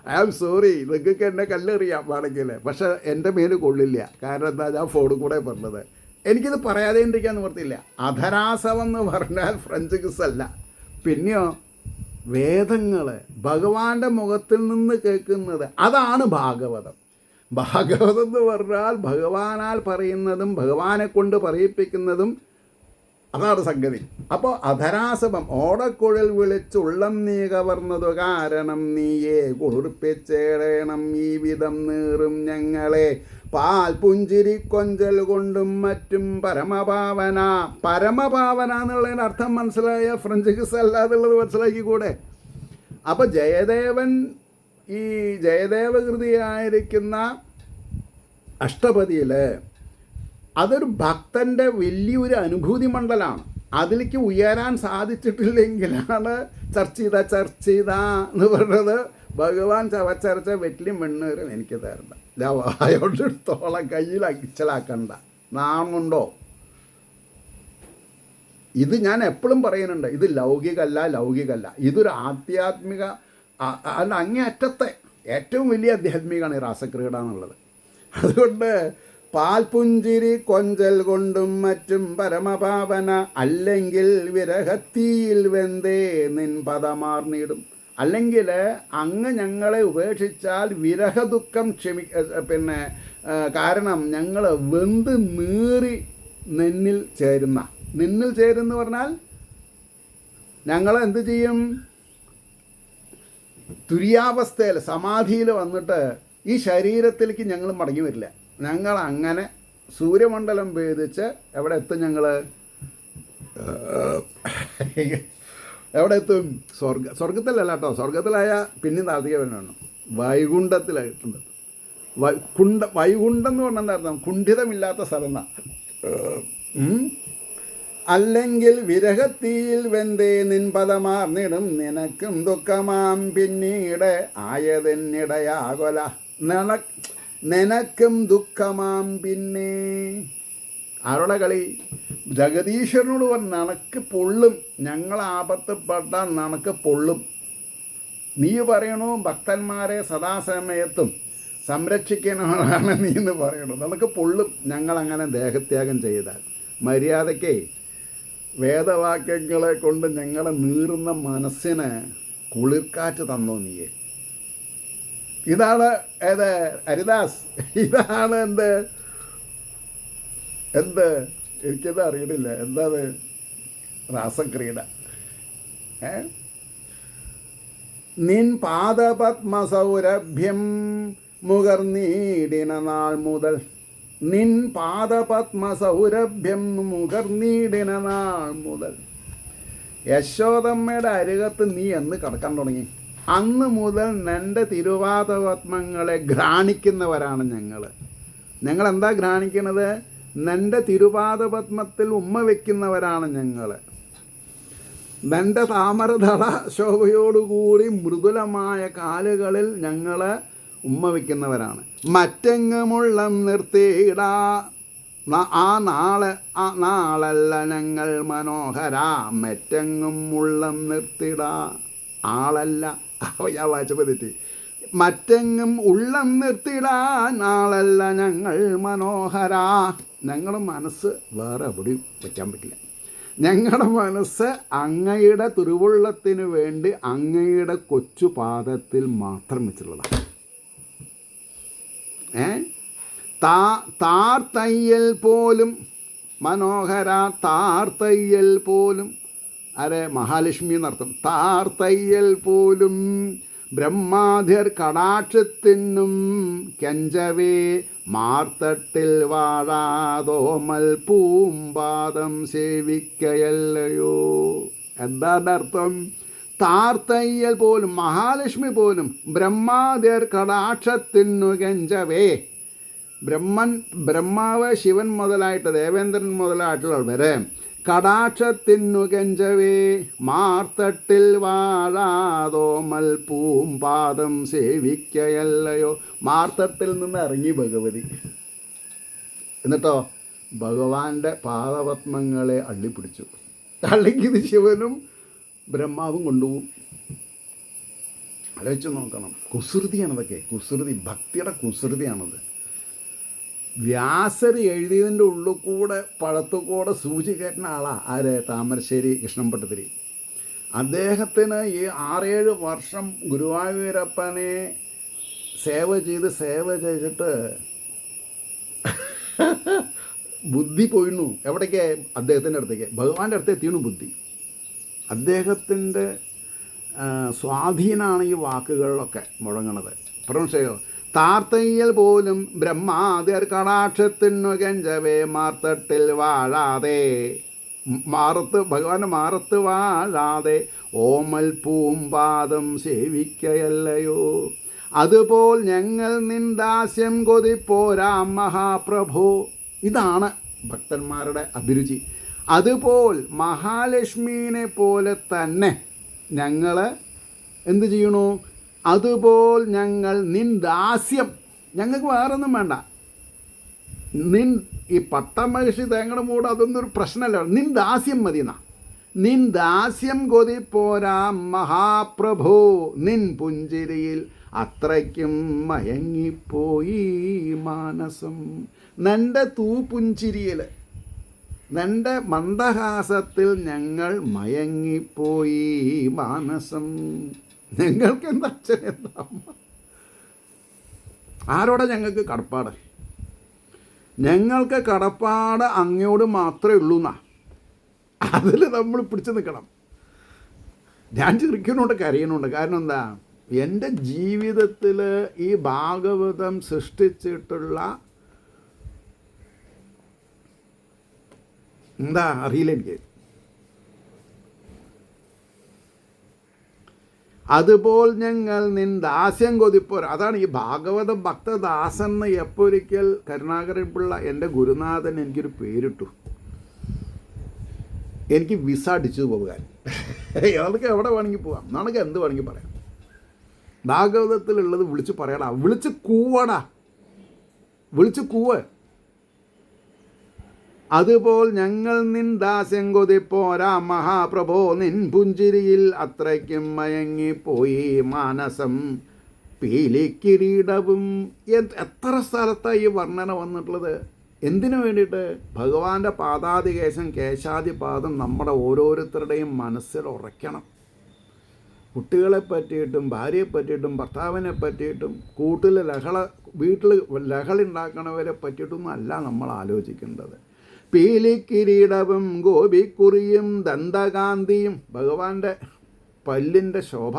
I am sorry. നിങ്ങൾക്ക് എന്നെ കല്ലെറിയാം വേണമെങ്കിൽ, പക്ഷെ എൻ്റെ മേല് കൊള്ളില്ല. കാരണം എന്താ, ഞാൻ ഫോണിൽ കൂടെ പറഞ്ഞത്. എനിക്കിത് പറയാതെ ഇരിക്കാൻ നിവർത്തിയില്ല. അധരാസവം എന്ന് പറഞ്ഞാൽ ഫ്രഞ്ച് കിസ് അല്ല. പിന്നെയോ വേദങ്ങൾ ഭഗവാന്റെ മുഖത്തിൽ നിന്ന് കേൾക്കുന്നത്, അതാണ് ഭാഗവതം. ഭാഗവതം എന്ന് പറഞ്ഞാൽ ഭഗവാനാൽ പറയുന്നതും ഭഗവാനെ കൊണ്ട് പറയിപ്പിക്കുന്നതും, അതാണ് സംഗതി. അപ്പോൾ അധരാസവം ഓടക്കുഴൽ വിളിച്ചുള്ളം നീ കവർന്നതു കാരണം നീയേ കുളിർപ്പിച്ചേടണം ഈ വിധം നീറും ഞങ്ങളെ പാൽ പുഞ്ചിരി കൊഞ്ചൽ കൊണ്ടും മറ്റും പരമപാവന. പരമപാവന എന്നുള്ളതിന് അർത്ഥം മനസ്സിലായ ഫ്രഞ്ച് കിസ് അല്ലാതുള്ളത് മനസ്സിലാക്കിക്കൂടെ? അപ്പോൾ ജയദേവൻ ഈ ജയദേവകൃതിയായിരിക്കുന്ന അഷ്ടപതിയിൽ അതൊരു ഭക്തൻ്റെ വലിയൊരു അനുഭൂതി മണ്ഡലമാണ്. അതിലേക്ക് ഉയരാൻ സാധിച്ചിട്ടില്ലെങ്കിലാണ് ചർച്ച ചെയ്ത എന്ന് പറയുന്നത്. ഭഗവാൻ ചവച്ചരച്ച വെറ്റിലും വെണ്ണീരും എനിക്ക് തരണ്ട, വായോടെടുത്തോളം കയ്യിൽ അകിച്ചലാക്കണ്ട. നാണുണ്ടോ? ഇത് ഞാൻ എപ്പോഴും പറയുന്നുണ്ട്, ഇത് ലൗകികല്ല. ഇതൊരു ആധ്യാത്മിക, അല്ല അങ്ങേയറ്റത്തെ ഏറ്റവും വലിയ ആധ്യാത്മികമാണ് ഈ രാസക്രീഡ എന്നുള്ളത്. അതുകൊണ്ട് പാൽപുഞ്ചിരി കൊഞ്ചൽ കൊണ്ടും മറ്റും പരമപാവന അല്ലെങ്കിൽ വിരഹത്തീയിൽ വെന്തേ നിൻ പദമാർന്നിടും. അല്ലെങ്കിൽ അങ്ങ് ഞങ്ങളെ ഉപേക്ഷിച്ചാൽ വിരഹദുഃഖം കാരണം ഞങ്ങൾ വെന്ത് നീറി നിന്നിൽ ചേരുന്ന പറഞ്ഞാൽ ഞങ്ങൾ എന്ത് ചെയ്യും? തുര്യാവസ്ഥയിൽ സമാധിയിൽ വന്നിട്ട് ഈ ശരീരത്തിലേക്ക് ഞങ്ങൾ മടങ്ങി വരില്ല. ഞങ്ങൾ അങ്ങനെ സൂര്യമണ്ഡലം ഭേദിച്ച് എവിടെ എത്തും? എവിടെ എത്തും? സ്വർഗത്തിലല്ല കേട്ടോ. സ്വർഗത്തിലായ പിന്നെ താഴ്ത്തിക വേണം. വൈകുണ്ഠത്തിലാണ് കിട്ടുന്നത്. വൈകുണ്ഠം എന്ന് പറഞ്ഞാൽ എന്താ അർത്ഥം? കുണ്ഠിതമില്ലാത്ത സ്ഥലം എന്നാ. അല്ലെങ്കിൽ വിരഹത്തീയിൽ വെന്തേ നിൻപദമാർന്നിടും നിനക്കും ദുഃഖമാം പിന്നീട് ആയതെന്നിടയാകൊല. നിനക്കും ദുഃഖമാം പിന്നെ. ആരോടെ കളി? ജഗദീശ്വരനോട് പറഞ്ഞ നനക്ക് പൊള്ളും, ഞങ്ങൾ ആപത്തുപ്പെട്ടാൽ നനക്ക് പൊള്ളും. നീ പറയണു ഭക്തന്മാരെ സദാസമയത്തും സംരക്ഷിക്കണമെന്നാണ് നീ എന്ന് പറയണു. നമുക്ക് പൊള്ളും ഞങ്ങളങ്ങനെ ദേഹത്യാഗം ചെയ്താൽ. മര്യാദയ്ക്ക് വേദവാക്യങ്ങളെ കൊണ്ട് ഞങ്ങളെ നീറുന്ന മനസ്സിന് കുളിർക്കാറ്റ് തന്നോ നീയെ. ഇതാണ് ഏത് ഹരിദാസ്, ഇതാണ് എന്ത് എനിക്കത് അറിയണില്ല, എന്താണ് രാസക്രീഡ. നിൻ പാദപത്മസൗരഭ്യം മുകർന്നീടിന നാൾ മുതൽ, നിൻ പാദപത്മസൗരഭ്യം മുകർന്നീടിന നാൾ മുതൽ. യശോദമ്മയുടെ അരികത്ത് നീ എന്ന് കടക്കാൻ തുടങ്ങി, അന്ന് മുതൽ നിൻ്റെ തിരുവാദപത്മങ്ങളെ ഘ്രാണിക്കുന്നവരാണ് ഞങ്ങൾ. ഞങ്ങളെന്താ ഘ്രാണിക്കുന്നത്? നിൻ്റെ തിരുപാദപത്മത്തിൽ ഉമ്മ വയ്ക്കുന്നവരാണ് ഞങ്ങൾ. നിൻ്റെ താമരതള ശോഭയോടുകൂടി മൃദുലമായ കാലുകളിൽ ഞങ്ങൾ ഉമ്മ വയ്ക്കുന്നവരാണ്. മറ്റെങ്ങുമുള്ളം നിർത്തിയിടാ ആ നാളല്ല ഞങ്ങൾ മനോഹര. മറ്റെങ്ങും ഉള്ളം നിർത്തിടാ ആളല്ല. ഞാൻ വായിച്ചപ്പോൾ തെറ്റി. മറ്റെങ്ങും ഉള്ളം നിർത്തിടാൻ ആളല്ല ഞങ്ങൾ മനോഹര. ഞങ്ങളുടെ മനസ്സ് വേറെ എവിടെയും വയ്ക്കാൻ പറ്റില്ല. ഞങ്ങളുടെ മനസ്സ് അങ്ങയുടെ തിരുവുള്ളത്തിന് വേണ്ടി അങ്ങയുടെ കൊച്ചു പാദത്തിൽ മാത്രം വെച്ചിട്ടുള്ളതാണ്. താർ തയ്യൽ പോലും മനോഹര, താർ തയ്യൽ പോലും, അരെ മഹാലക്ഷ്മി എന്നർത്ഥം. താർ തയ്യൽ പോലും ബ്രഹ്മാധിർ കടാക്ഷത്തിനും കെഞ്ചവേ മാർത്തട്ടിൽ വാഴാതോമൽ പൂമ്പാദം സേവിക്കയല്ലയോ. എന്താണ് അർത്ഥം? താർത്തയ്യൽ പോലും, മഹാലക്ഷ്മി പോലും ബ്രഹ്മാധിർ കടാക്ഷത്തിനു കെഞ്ചവേ. ബ്രഹ്മാവ് ശിവൻ മുതലായിട്ട് ദേവേന്ദ്രൻ മുതലായിട്ടുള്ളവരെ കടാക്ഷത്തിനു കെഞ്ചവേ മാർത്തട്ടിൽ വാഴാതോമൽ പൂമ്പാദം സേവിക്കയല്ലയോ. മാർത്തട്ടിൽ നിന്ന് ഇറങ്ങി ഭഗവതി, എന്നിട്ടോ ഭഗവാന്റെ പാദപത്മങ്ങളെ അള്ളിപ്പിടിച്ചു. അല്ലെങ്കിൽ ഇത് ശിവനും ബ്രഹ്മാവും കൊണ്ടുപോകും. ആലോചിച്ച് നോക്കണം. കുസൃതിയാണതൊക്കെ, കുസൃതി, ഭക്തിയുടെ കുസൃതിയാണത്. വ്യാസർ എഴുതിയതിൻ്റെ ഉള്ളിൽ കൂടെ പഴത്തുകൂടെ സൂചി കയറ്റുന്ന ആളാണ് ആര്? താമരശ്ശേരി കൃഷ്ണൻപട്ടതിരി. അദ്ദേഹത്തിന് ഈ 6-7 വർഷം ഗുരുവായൂരപ്പനെ സേവ ചെയ്തിട്ട് ബുദ്ധി പോയിരുന്നു. എവിടേക്ക്? അദ്ദേഹത്തിൻ്റെ അടുത്തേക്ക്, ഭഗവാന്റെ അടുത്ത് എത്തിയിരുന്നു ബുദ്ധി. അദ്ദേഹത്തിൻ്റെ സ്വാധീനമാണ് ഈ വാക്കുകളിലൊക്കെ മുഴങ്ങണത്. പ്രൊണൗൺസ് താർത്തയ്യൽ പോലും ബ്രഹ്മാതിർ കടാക്ഷത്തിനു കെഞ്ചവേ മാർത്തട്ടിൽ വാഴാതെ, ഭഗവാന്റെ മാറത്ത് വാഴാതെ ഓമൽ പൂമ്പാദം സേവിക്കയല്ലയോ. അതുപോൽ ഞങ്ങൾ നിന്ദാസ്യം കൊതിപ്പോരാം മഹാപ്രഭോ. ഇതാണ് ഭക്തന്മാരുടെ അഭിരുചി. അതുപോൽ മഹാലക്ഷ്മീനെ പോലെ തന്നെ ഞങ്ങൾ എന്ത് ചെയ്യണു? അതുപോൽ ഞങ്ങൾ നിൻ ദാസ്യം, ഞങ്ങൾക്ക് വേറൊന്നും വേണ്ട. ഈ പട്ടമഹിഷി തേങ്ങയുടെ മൂട് അതൊന്നും ഒരു പ്രശ്നമല്ല. നിൻ ദാസ്യം മതി എന്നാ. നിൻ ദാസ്യം കൊതിപ്പോരാ മഹാപ്രഭോ. നിൻ പുഞ്ചിരിയിൽ അത്രയ്ക്കും മയങ്ങിപ്പോയി മാനസം. നിൻ്റെ തൂപുഞ്ചിരിയിൽ, നിൻ്റെ മന്ദഹാസത്തിൽ ഞങ്ങൾ മയങ്ങിപ്പോയി മാനസം. ഞങ്ങൾക്ക് എന്താ അച്ഛൻ, എന്താ അമ്മ, ആരോടെ ഞങ്ങൾക്ക് കടപ്പാട്? ഞങ്ങൾക്ക് കടപ്പാട് അങ്ങയോട് മാത്രമേ ഉള്ളൂ എന്നാ. അതിൽ നമ്മൾ പിടിച്ചു നിൽക്കണം. ഞാൻ ചിരിക്കുന്നുണ്ട്, കരയുന്നുണ്ട്. കാരണം എന്താ? എൻ്റെ ജീവിതത്തിൽ ഈ ഭാഗവതം സൃഷ്ടിച്ചിട്ടുള്ള അറിയില്ല എനിക്ക്. അതുപോൽ ഞങ്ങൾ നിൻ ദാസ്യം കൊതിപ്പോർ. അതാണ് ഈ ഭാഗവത ഭക്തദാസൻ എന്ന് എപ്പോഴൊരിക്കൽ കരുണാകരൻ പിള്ള എൻ്റെ ഗുരുനാഥൻ എനിക്കൊരു പേരിട്ടു. എനിക്ക് വിസ അടിച്ചു പോകാൻ. അതൊക്കെ എവിടെ വേണമെങ്കിൽ പോകാം, നമുക്ക് എന്ത് വേണമെങ്കിൽ പറയാം. ഭാഗവതത്തിലുള്ളത് വിളിച്ച് പറയടാ, വിളിച്ച് കൂവടാ, വിളിച്ച് കൂവ്. അതുപോൽ ഞങ്ങൾ നിൻ ദാസ്യം കൊതിപ്പോരാ മഹാപ്രഭോ, നിൻ പുഞ്ചിരിയിൽ അത്രയ്ക്കും മയങ്ങിപ്പോയി മാനസം പീലിക്കിരീടവും. എത്ര സ്ഥലത്താണ് ഈ വർണ്ണന വന്നിട്ടുള്ളത്? എന്തിനു വേണ്ടിയിട്ട്? ഭഗവാന്റെ പാദാതികേശം കേശാദിപാദം നമ്മുടെ ഓരോരുത്തരുടെയും മനസ്സിൽ ഉറയ്ക്കണം. കുട്ടികളെ പറ്റിയിട്ടും ഭാര്യയെ പറ്റിയിട്ടും ഭർത്താവിനെ പറ്റിയിട്ടും വീട്ടിൽ ലഹളുണ്ടാക്കണവരെ പറ്റിയിട്ടൊന്നും അല്ല നമ്മൾ ആലോചിക്കേണ്ടത്. പീലിക്കിരീടവും ഗോപിക്കുറിയും ദന്തകാന്തിയും, ഭഗവാന്റെ പല്ലിൻ്റെ ശോഭ,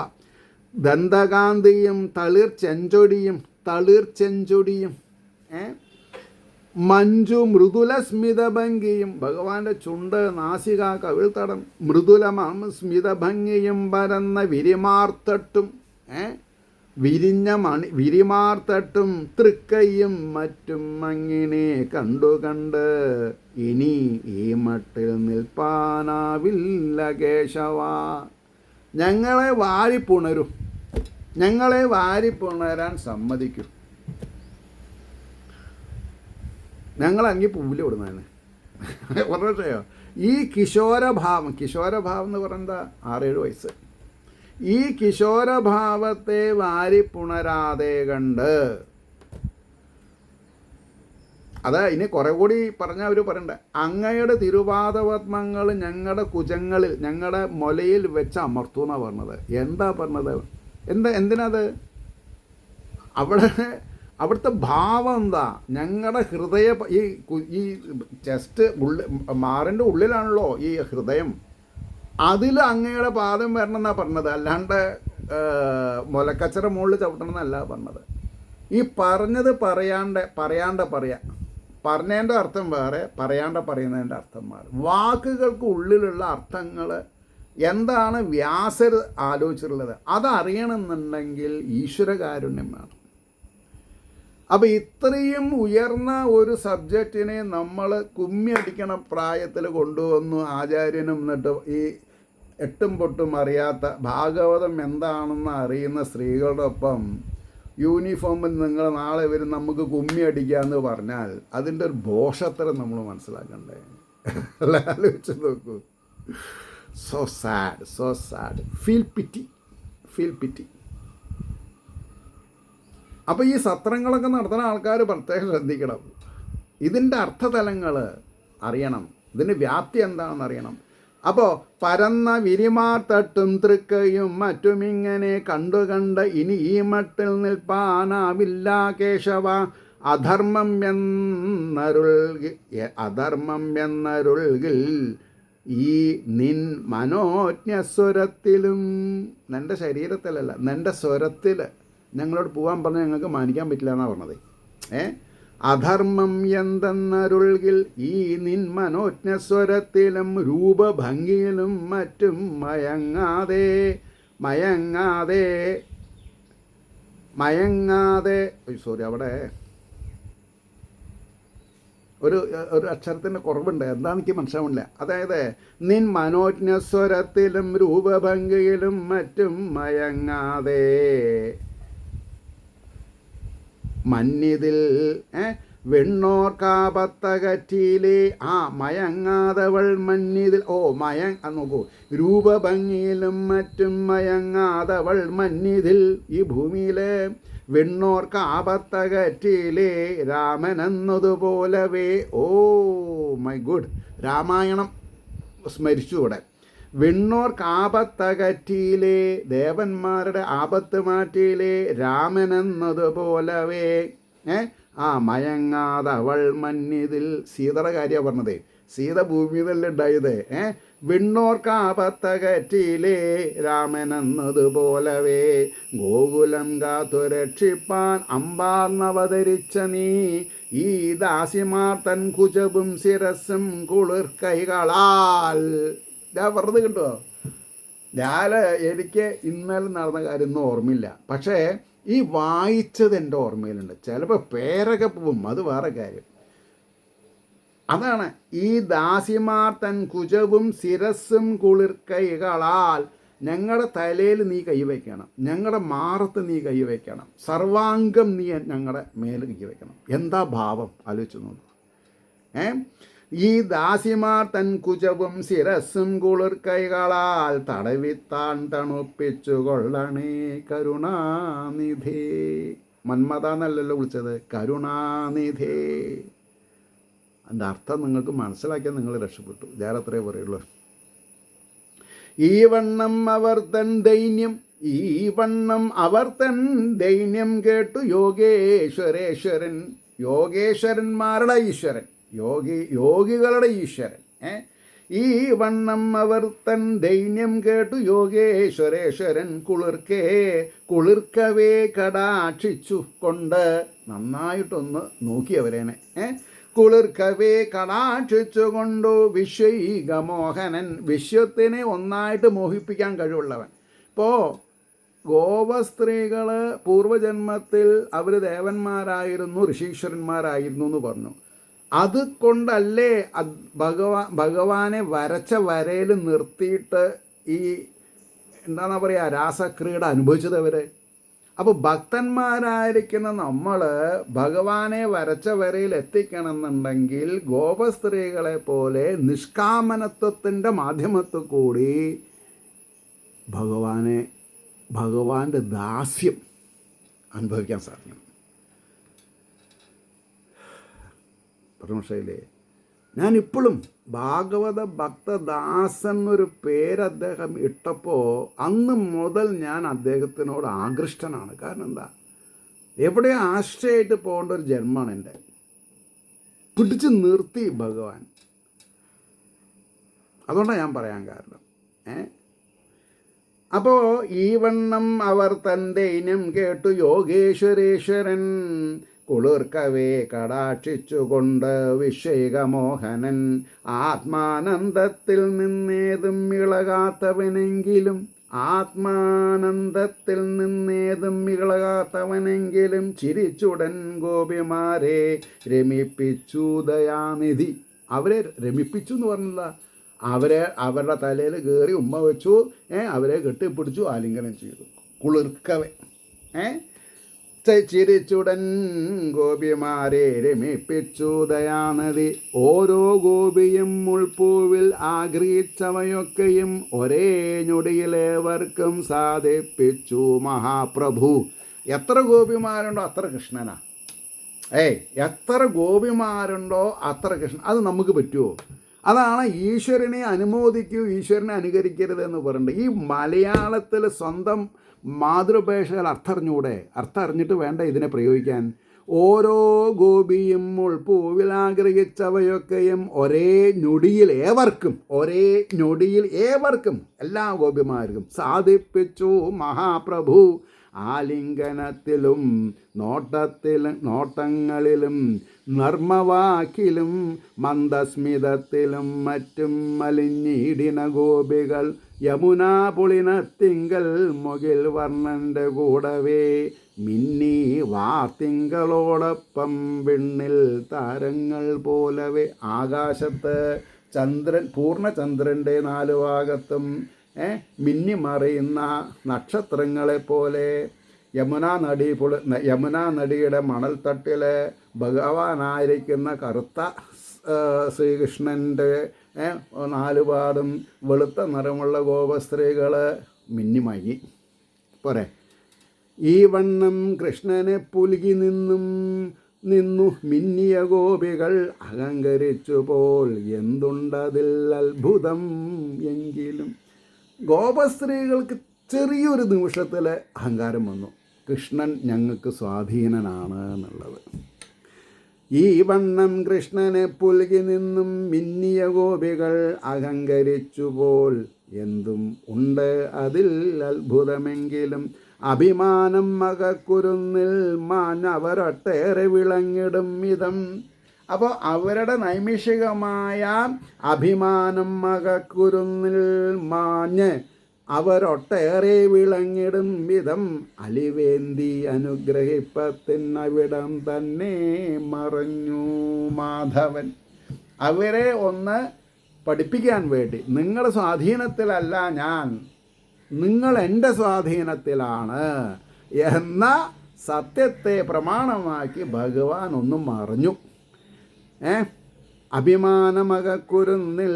ദന്തകാന്തിയും തളിർ ചെഞ്ചൊടിയും മഞ്ജു മൃദുല സ്മിതഭംഗിയും, ഭഗവാന്റെ ചുണ്ട്, നാസിക, കവിൾത്തടം മൃദുലമാം സ്മിതഭംഗിയും പരന്ന വിരിമാർത്തട്ടും വിരിമാർത്തട്ടും തൃക്കൈയും മറ്റും അങ്ങിനെ കണ്ട് ഇനി ഈ മട്ടിൽ നിൽപ്പാനാവില്ല കേശവ. ഞങ്ങളെ വാരിപ്പുണരാൻ സമ്മതിക്കൂ. ഞങ്ങളങ്ങി പൂവിൽ വിടുന്നതാണ് പറഞ്ഞോ. ഈ കിശോരഭാവം എന്ന് പറയുന്നത് 6-7 വയസ്സ്. ഈ കിശോരഭാവത്തെ വാരിപ്പുണരാതെ കണ്ട്, അതാ ഇനി കുറെ കൂടി പറഞ്ഞാൽ അവർ പറയണ്ട, അങ്ങയുടെ തിരുപാദപത്മങ്ങൾ ഞങ്ങളുടെ കുജങ്ങളിൽ, ഞങ്ങളുടെ മുലയിൽ വെച്ച് അമർത്തു എന്നാണ് പറഞ്ഞത്. എന്താ പറഞ്ഞത്? എന്തിനത്? അവിടുത്തെ ഭാവം എന്താ? ഞങ്ങളുടെ ഹൃദയ ഈ ചെസ്റ്റ് മാറിൻ്റെ ഉള്ളിലാണല്ലോ ഈ ഹൃദയം, അതിൽ അങ്ങയുടെ പാദം വരണം എന്നാണ് പറഞ്ഞത്. അല്ലാണ്ട് മുലക്കച്ചറ മുകളിൽ ചവിട്ടണം എന്നല്ല പറഞ്ഞത്. ഈ പറഞ്ഞത് പറഞ്ഞതിൻ്റെ അർത്ഥം വേറെ, പറയുന്നതിൻ്റെ അർത്ഥം വേറെ. വാക്കുകൾക്ക് ഉള്ളിലുള്ള അർത്ഥങ്ങൾ എന്താണ് വ്യാസർ ആലോചിച്ചിട്ടുള്ളത് അതറിയണമെന്നുണ്ടെങ്കിൽ ഈശ്വരകാരുണ്യം വേണം. അപ്പോൾ ഇത്രയും ഉയർന്ന ഒരു സബ്ജക്റ്റിനെ നമ്മൾ കുമ്മിയടിക്കണ പ്രായത്തിൽ കൊണ്ടുവന്നു ആചാര്യനും. എന്നിട്ട് ഈ എട്ടും പൊട്ടും അറിയാത്ത, ഭാഗവതം എന്താണെന്ന് അറിയുന്ന സ്ത്രീകളുടെ ഒപ്പം യൂണിഫോമിൽ നിങ്ങൾ നാളെ വരും നമുക്ക് കുമ്മി അടിക്കാമെന്ന് പറഞ്ഞാൽ അതിൻ്റെ ഒരു ഭോഷത്തരം നമ്മൾ മനസ്സിലാക്കണ്ടേ? അല്ല, ആലോചിച്ച് നോക്കൂ. So sad. ഫീൽ പിറ്റി. അപ്പോൾ ഈ സത്രങ്ങളൊക്കെ നടത്തുന്ന ആൾക്കാർ പ്രത്യേകം ശ്രദ്ധിക്കണം. ഇതിൻ്റെ അർത്ഥതലങ്ങൾ അറിയണം, ഇതിൻ്റെ വ്യാപ്തി എന്താണെന്ന് അറിയണം. അപ്പോൾ പരന്ന വിരിമാർത്തട്ടും തൃക്കയും മറ്റുമിങ്ങനെ കണ്ട് ഇനി ഈ മട്ടിൽ നിൽപ്പാനാവില്ല കേശവ. അധർമ്മം എന്നരുൾകിൽ ഈ നിൻ മനോജ്ഞസ്വരത്തിലും, നിൻ്റെ ശരീരത്തിലല്ല, നിൻ്റെ സ്വരത്തിൽ ഞങ്ങളോട് പോകാൻ പറഞ്ഞാൽ ഞങ്ങൾക്ക് മാനിക്കാൻ പറ്റില്ല എന്നാണ് പറഞ്ഞത്. അധർമ്മം എന്തെന്നരുൾകിൽ ഈ നിൻ മനോജ്ഞസ്വരത്തിലും രൂപഭംഗിയിലും മറ്റും മയങ്ങാതെ അവിടെ ഒരു അക്ഷരത്തിൻ്റെ കുറവുണ്ട്, എന്താണെന്ന് എനിക്ക് മനസ്സിലാവില്ല. അതായത് നിൻ മനോജ്ഞസ്വരത്തിലും രൂപഭംഗിയിലും മറ്റും മയങ്ങാതെ മന്നിതിൽ വെണ്ണോർക്കാപത്തകറ്റിയിലെ മയങ്ങാതവൾ മന്നിതിൽ നോക്കൂ, രൂപഭംഗിയിലും മറ്റും മയങ്ങാതവൾ മന്നിതിൽ ഈ ഭൂമിയിലെ വെണ്ണോർക്കാപത്തകറ്റിയിലെ രാമനെന്നതുപോലവേ. മൈ ഗുഡ്, രാമായണം സ്മരിച്ചുകൂടെ. വെണ്ണോർക്കാപത്തകറ്റിയിലെ, ദേവന്മാരുടെ ആപത്ത് മാറ്റിയിലെ രാമനെന്നതുപോലവേ മയങ്ങാതവൾ മന്നിതിൽ. സീതയുടെ കാര്യമാണ് പറഞ്ഞത്. സീത ഭൂമിയിലല്ലേ ഉണ്ടായത്. വെണ്ണോർക്കാപത്തകറ്റിയിലെ രാമനെന്നതുപോലവേ ഗോകുലം കാത്തു രക്ഷിപ്പാൻ അമ്പാർന്നവതരിച്ച നീ ഈ ദാസിമാർ തൻ കുചവും ശിരസ്സും കുളിർ കൈകളാൽ. ഞാൻ പറഞ്ഞത് കിട്ടുമോ? ഞാൻ എനിക്ക് ഇന്നലെ നടന്ന കാര്യം ഒന്നും ഓർമ്മയില്ല, പക്ഷേ ഈ വായിച്ചത് എൻ്റെ ഓർമ്മയിലുണ്ട്. ചിലപ്പോൾ പേരൊക്കെ പോവും, അത് വേറെ കാര്യം. അതാണ് ഈ ദാസിമാർ തൻ കുജവും ശിരസ്സും കുളിർക്കൈകളാൽ ഞങ്ങളുടെ തലയിൽ നീ കൈവയ്ക്കണം, ഞങ്ങളുടെ മാറത്ത് നീ കൈവയ്ക്കണം, സർവാംഗം നീ ഞങ്ങളുടെ മേൽ കൈവയ്ക്കണം. എന്താ ഭാവം ആലോചിച്ചു നോക്കും. ഈ ദാസിമാർ തൻ കുജവും ശിരസ്സും കുളിർക്കൈകളാൽ തടവിത്താൻ തണുപ്പിച്ചു കൊള്ളണേ കരുണാനിധി. മന്മഥ എന്നല്ലല്ലോ വിളിച്ചത്, കരുണാനിധി. അതിൻ്റെ അർത്ഥം നിങ്ങൾക്ക് മനസ്സിലാക്കിയാൽ നിങ്ങൾ രക്ഷപ്പെട്ടു. ഞാനത്രേ പറയുള്ളൂ. ഈ വണ്ണം അവർ തൻ ദൈന്യം കേട്ടു യോഗേശ്വരേശ്വരൻ, യോഗേശ്വരന്മാരുടെ ഈശ്വരൻ, യോഗികളുടെ ഈശ്വരൻ. ഈ വണ്ണം അവർ തൻ ദൈന്യം കേട്ടു യോഗേശ്വരേശ്വരൻ കുളിർക്കവേ കടാക്ഷിച്ചു കൊണ്ട്, നന്നായിട്ടൊന്ന് നോക്കിയവരേനെ, കുളിർക്കവേ കടാക്ഷിച്ചുകൊണ്ടു വിശ്വൈകമോഹനൻ, വിശ്വത്തിനെ ഒന്നായിട്ട് മോഹിപ്പിക്കാൻ കഴിവുള്ളവൻ. ഇപ്പോൾ ഗോപസ്ത്രീകൾ പൂർവജന്മത്തിൽ അവർ ദേവന്മാരായിരുന്നു, ഋഷീശ്വരന്മാരായിരുന്നു എന്ന് പറഞ്ഞു. അതുകൊണ്ടല്ലേ ഭഗവാനെ വരച്ച വരയിൽ നിർത്തിയിട്ട് ഈ എന്താണെന്നാ പറയുക രാസക്രീഡ അനുഭവിച്ചത് അവർ. അപ്പോൾ ഭക്തന്മാരായിരിക്കുന്ന നമ്മൾ ഭഗവാനെ വരച്ച വരയിൽ എത്തിക്കണമെന്നുണ്ടെങ്കിൽ ഗോപസ്ത്രീകളെ പോലെ നിഷ്കാമനത്വത്തിൻ്റെ മാധ്യമത്തിൽ കൂടി ഭഗവാന്റെ ദാസ്യം അനുഭവിക്കാൻ സാധിക്കണം. പരമശൈലേ, ഞാനിപ്പോഴും ഭാഗവത ഭക്തദാസൻ എന്നൊരു പേര് അദ്ദേഹം ഇട്ടപ്പോൾ അന്ന് മുതൽ ഞാൻ അദ്ദേഹത്തിനോട് ആകൃഷ്ടനാണ്. കാരണം എന്താ, എവിടെ ആശ്രയമായിട്ട് പോകേണ്ട ഒരു ജന്മമാണ് എൻ്റെ. പിടിച്ച് നിർത്തി ഭഗവാൻ. അതുകൊണ്ടാണ് ഞാൻ പറയാൻ കാരണം. അപ്പോൾ ഈ വണ്ണം അവർ തൻ്റെ ഇനം കേട്ടു യോഗേശ്വരേശ്വരൻ കുളിർക്കവേ കടാക്ഷിച്ചുകൊണ്ട് വിഷയകമോഹനൻ, ആത്മാനന്ദത്തിൽ നിന്നേതും ഇളകാത്തവനെങ്കിലും ചിരിച്ചുടൻ ഗോപിമാരെ രമിപ്പിച്ചു ദയാനിധി. അവരെ രമിപ്പിച്ചു എന്ന് പറഞ്ഞില്ല, അവരുടെ തലയിൽ കയറി ഉമ്മ വെച്ചു, അവരെ കെട്ടിപ്പിടിച്ചു, ആലിംഗനം ചെയ്തു. കുളിർക്കവേ ചിരിച്ചുടൻ ഗോപിമാരെ രമിപ്പിച്ചു ദയാനദി. ഓരോ ഗോപിയും മുൾപ്പൂവിൽ ആഗ്രഹിച്ചവയൊക്കെയും ഒരേ ഞൊടിയിലേവർക്കും സാധിപ്പിച്ചു മഹാപ്രഭു. എത്ര ഗോപിമാരുണ്ടോ അത്ര കൃഷ്ണനാ. എത്ര ഗോപിമാരുണ്ടോ അത്ര കൃഷ്ണൻ. അത് നമുക്ക് പറ്റുമോ? അതാണ് ഈശ്വരനെ അനുമോദിക്കൂ, ഈശ്വരനെ അനുകരിക്കരുത് എന്ന് പറയുന്നത്. ഈ മലയാളത്തിൽ സ്വന്തം മാതൃഭാഷയിൽ അർത്ഥറിഞ്ഞൂടെ? അർത്ഥം അറിഞ്ഞിട്ട് വേണ്ട ഇതിനെ പ്രയോഗിക്കാൻ. ഓരോ ഗോപിയും മുൾപ്പൂവിൽ ആഗ്രഹിച്ചവയൊക്കെയും ഒരേ ഞൊടിയിൽ ഏവർക്കും എല്ലാ ഗോപിമാർക്കും സാധിപ്പിച്ചു മഹാപ്രഭു. ആലിംഗനത്തിലും നോട്ടങ്ങളിലും നർമ്മവാക്കിലും മന്ദസ്മിതത്തിലും മറ്റും മലിഞ്ഞിടിന ഗോപികൾ യമുനാ പുളിനത്തിങ്കൽ മുകിൽ വർണ്ണൻ്റെ കൂടവേ മിന്നി വാർത്തിങ്കളോടൊപ്പം വിണ്ണിൽ താരങ്ങൾ പോലവേ. ആകാശത്ത് പൂർണ്ണചന്ദ്രൻ്റെ 4 ഭാഗത്തും മിന്നിമറിയുന്ന നക്ഷത്രങ്ങളെപ്പോലെ യമുനാ നദിയുടെ മണൽത്തട്ടിൽ ഭഗവാനായിരിക്കുന്ന കറുത്ത ശ്രീകൃഷ്ണൻ്റെ 4 പാടും വെളുത്ത നിറമുള്ള ഗോപസ്ത്രീകൾ മിന്നിമങ്ങി പോരെ. ഈ വണ്ണം കൃഷ്ണനെ പുലുകി നിന്നു മിന്നിയ ഗോപികൾ അഹങ്കരിച്ചു പോൽ എന്തുണ്ടതിൽ അത്ഭുതം എങ്കിലും. ഗോപസ്ത്രീകൾക്ക് ചെറിയൊരു നിമിഷത്തിൽ അഹങ്കാരം വന്നു, കൃഷ്ണൻ ഞങ്ങൾക്ക് സ്വാധീനനാണ് എന്നുള്ളത്. ഈ വണ്ണം കൃഷ്ണനെ പുൽകി നിന്നും മിന്നിയ ഗോപികൾ അഹങ്കരിച്ചു പോൽ എന്തും ഉണ്ട് അതിൽ അത്ഭുതമെങ്കിലും. അഭിമാനം മകക്കുരുന്നിൽ മാഞ്ഞവരൊട്ടേറെ വിളങ്ങിടും വിധം. അപ്പോൾ അവരുടെ നൈമിഷികമായ അഭിമാനം മകക്കുരുന്നിൽ മാഞ്ഞ് അവരൊട്ടേറെ വിളങ്ങിടും വിധം അലിവേന്തി അനുഗ്രഹിപ്പത്തിനവിടം തന്നെ മറഞ്ഞു മാധവൻ. അവരെ ഒന്ന് പഠിപ്പിക്കാൻ വേണ്ടി, നിങ്ങളുടെ സ്വാധീനത്തിലല്ല ഞാൻ, നിങ്ങൾ എൻ്റെ സ്വാധീനത്തിലാണ് എന്ന സത്യത്തെ പ്രമാണമാക്കി ഭഗവാൻ ഒന്നും മറഞ്ഞു. അഭിമാനമകക്കുരുന്നിൽ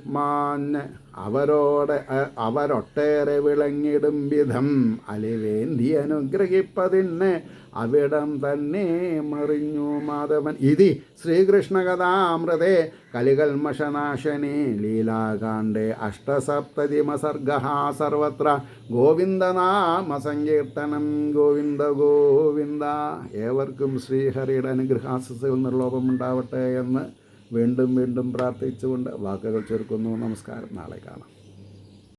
മാഞ്ഞ് അവരൊട്ടേറെ വിളങ്ങിടും വിധം അലിവേന്തി അനുഗ്രഹിപ്പതിന് അവിടം തന്നെ മറിഞ്ഞു മാധവൻ. ഇതി ശ്രീകൃഷ്ണകഥാമൃതേ കലികൽമഷനാശനേ ലീലാകാണ്ഡേ അഷ്ടസപ്തതിമസർഗഃ സർവത്ര ഗോവിന്ദനാമസങ്കീർത്തനം. ഗോവിന്ദ ഗോവിന്ദ. ഏവർക്കും ശ്രീഹരിയുടെ അനുഗ്രഹാശസ്സുകൾ നിർലോഭമുണ്ടാവട്ടെ എന്ന് വീണ്ടും വീണ്ടും പ്രാർത്ഥിച്ചുകൊണ്ട് വാക്കുകൾ ചുരുക്കുന്നു. നമസ്കാരം. നാളെ കാണാം.